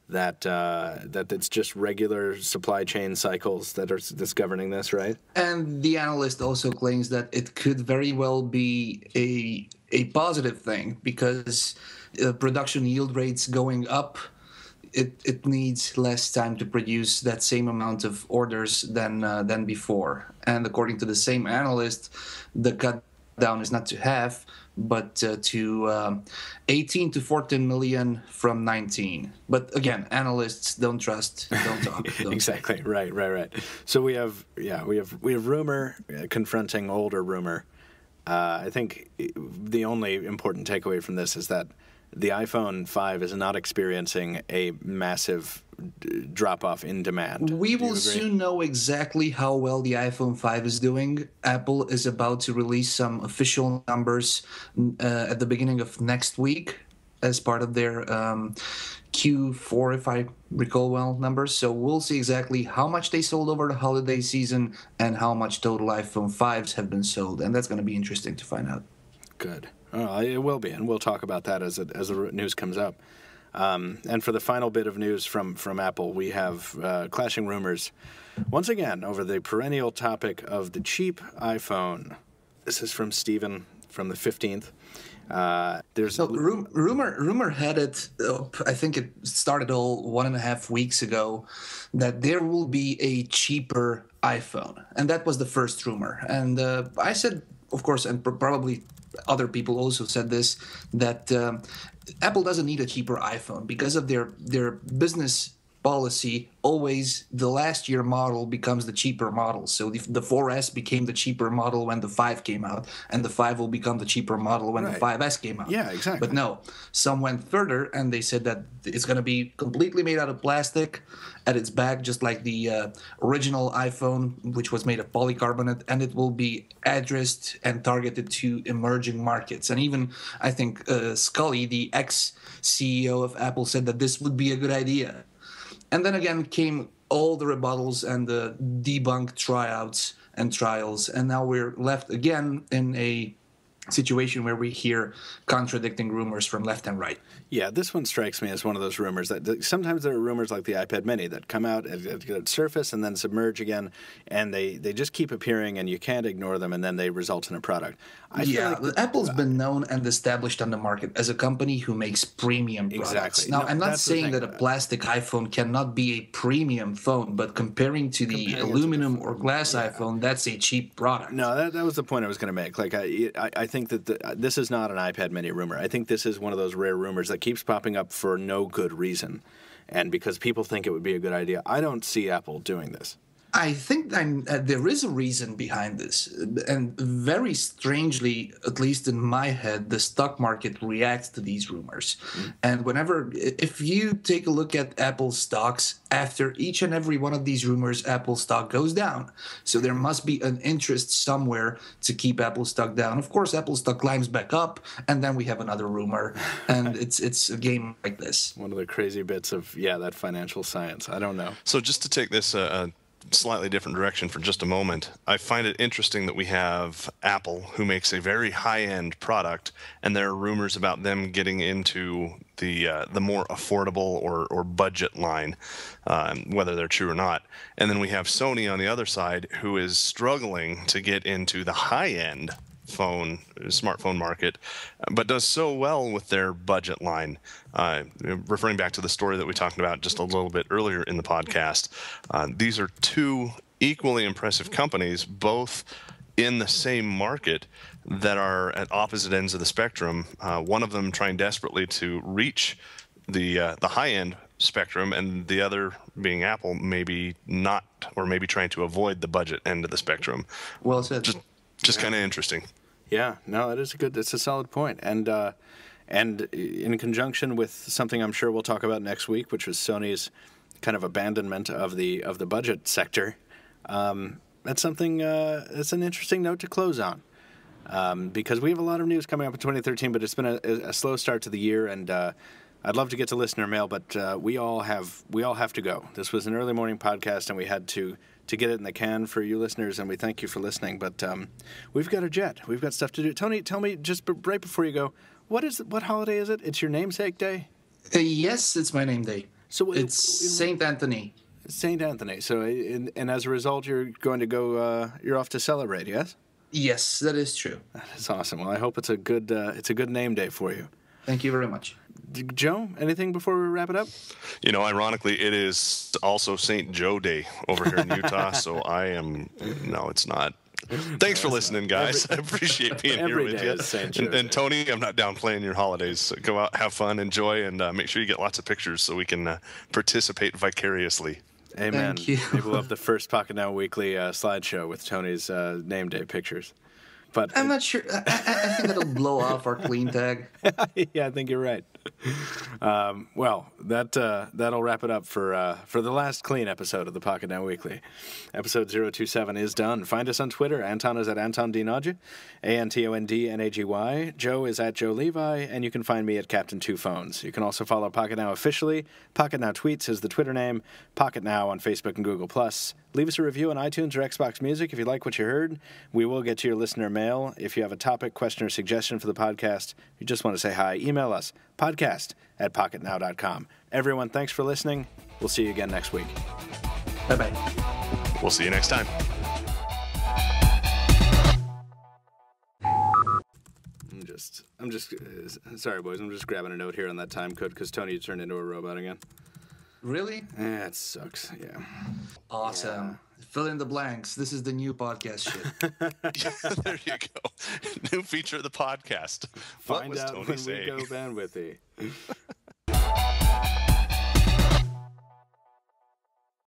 That it's just regular supply chain cycles that's governing this, right? And the analyst also claims that it could very well be a positive thing because production yield rates going up, it needs less time to produce that same amount of orders than before. And according to the same analyst, the cut down is not to half, but to 18 to 14 million from 19. But again, analysts don't trust, don't talk. Exactly. Right. So we have rumor confronting older rumor. I think the only important takeaway from this is that the iPhone 5 is not experiencing a massive drop-off in demand. We will soon know exactly how well the iPhone 5 is doing. Apple is about to release some official numbers at the beginning of next week as part of their Q4, if I recall well, numbers. So we'll see exactly how much they sold over the holiday season and how much total iPhone 5s have been sold. And that's going to be interesting to find out. Good. Oh, it will be, and we'll talk about that as the news comes up. And for the final bit of news from Apple, we have clashing rumors once again over the perennial topic of the cheap iPhone. This is from Stephen from the 15th. Rumor had it. I think it started all 1.5 weeks ago that there will be a cheaper iPhone, and that was the first rumor. And I said, of course, and probably other people also said this, that Apple doesn't need a cheaper iPhone because of their business policy. Always the last year model becomes the cheaper model. So the 4S became the cheaper model when the 5 came out, and the 5 will become the cheaper model when the 5S came out. Yeah, exactly. But no, some went further, and they said that it's going to be completely made out of plastic at its back, just like the original iPhone, which was made of polycarbonate, and it will be addressed and targeted to emerging markets. And even, I think, Scully, the ex-CEO of Apple, said that this would be a good idea. And then again came all the rebuttals and the debunked tryouts and trials, and now we're left again in a situation where we hear contradicting rumors from left and right. Yeah, this one strikes me as one of those rumors that sometimes there are rumors like the iPad Mini that come out at surface and then submerge again, and they just keep appearing, and you can't ignore them, and then they result in a product. Apple's been known and established on the market as a company who makes premium products. Exactly. Now, I'm not saying that a plastic iPhone cannot be a premium phone, but comparing to the aluminum or glass iPhone, that's a cheap product. No, that was the point I was going to make. Like, I think that this is not an iPad Mini rumor. I think this is one of those rare rumors that keeps popping up for no good reason, and because people think it would be a good idea. I don't see Apple doing this. I think there is a reason behind this, and very strangely, at least in my head, the stock market reacts to these rumors. And if you take a look at Apple stocks, after each and every one of these rumors, Apple stock goes down. So there must be an interest somewhere to keep Apple stock down. Of course, Apple stock climbs back up, and then we have another rumor, and it's a game like this. One of the crazy bits of that financial science. I don't know. So just to take this slightly different direction for just a moment, I find it interesting that we have Apple, who makes a very high-end product, and there are rumors about them getting into the more affordable or budget line, whether they're true or not. And then we have Sony on the other side, who is struggling to get into the high-end smartphone market, but does so well with their budget line. Referring back to the story that we talked about just a little bit earlier in the podcast, these are two equally impressive companies, both in the same market, that are at opposite ends of the spectrum. One of them trying desperately to reach the high-end spectrum, and the other being Apple, maybe not, or maybe trying to avoid the budget end of the spectrum. Well said. Just kind of interesting. Yeah, no, it's a solid point. And in conjunction with something I'm sure we'll talk about next week, which was Sony's kind of abandonment of the budget sector, that's something that's an interesting note to close on. Because we have a lot of news coming up in 2013, but it's been a slow start to the year, and I'd love to get to listener mail, but we all have to go. This was an early morning podcast, and we had to get it in the can for you listeners, and we thank you for listening. But we've got a jet. We've got stuff to do. Tony, tell me just right before you go, what holiday is it? It's your namesake day? Yes, it's my name day. So it's Saint Anthony. Saint Anthony. So, and as a result, you're going to go. You're off to celebrate. Yes. Yes, that is true. That is awesome. Well, I hope it's a good name day for you. Thank you very much. Joe, anything before we wrap it up? You know, ironically, it is also St. Joe Day over here in Utah, so no, it's not. Thanks for listening, guys. I appreciate being here with you. And Tony, I'm not downplaying your holidays. So go out, have fun, enjoy, and make sure you get lots of pictures so we can participate vicariously. Amen. Thank you. Maybe we'll have the first Pocketnow Weekly slideshow with Tony's name day pictures. But I'm not sure. I think that'll blow off our clean tag. Yeah, I think you're right. Well, that'll wrap it up for the last clean episode of the Pocketnow Weekly. Episode 027 is done. Find us on Twitter. Anton is at Anton D. Nagy, ANTONDNAGY. Joe is at Joe Levi, and you can find me at Captain Two Phones. You can also follow Pocketnow officially. Pocketnow Tweets is the Twitter name. Pocketnow on Facebook and Google+. Leave us a review on iTunes or Xbox Music if you like what you heard. We will get to your listener mail. If you have a topic, question, or suggestion for the podcast, if you just want to say hi, email us, podcast@pocketnow.com. Everyone, thanks for listening. We'll see you again next week. Bye-bye. We'll see you next time. I'm just sorry, boys. I'm just grabbing a note here on that time code because Tony turned into a robot again. Really? It sucks. Yeah. Awesome. Yeah. Fill in the blanks. This is the new podcast shit. There you go. New feature of the podcast. Find out when we go bandwidthy.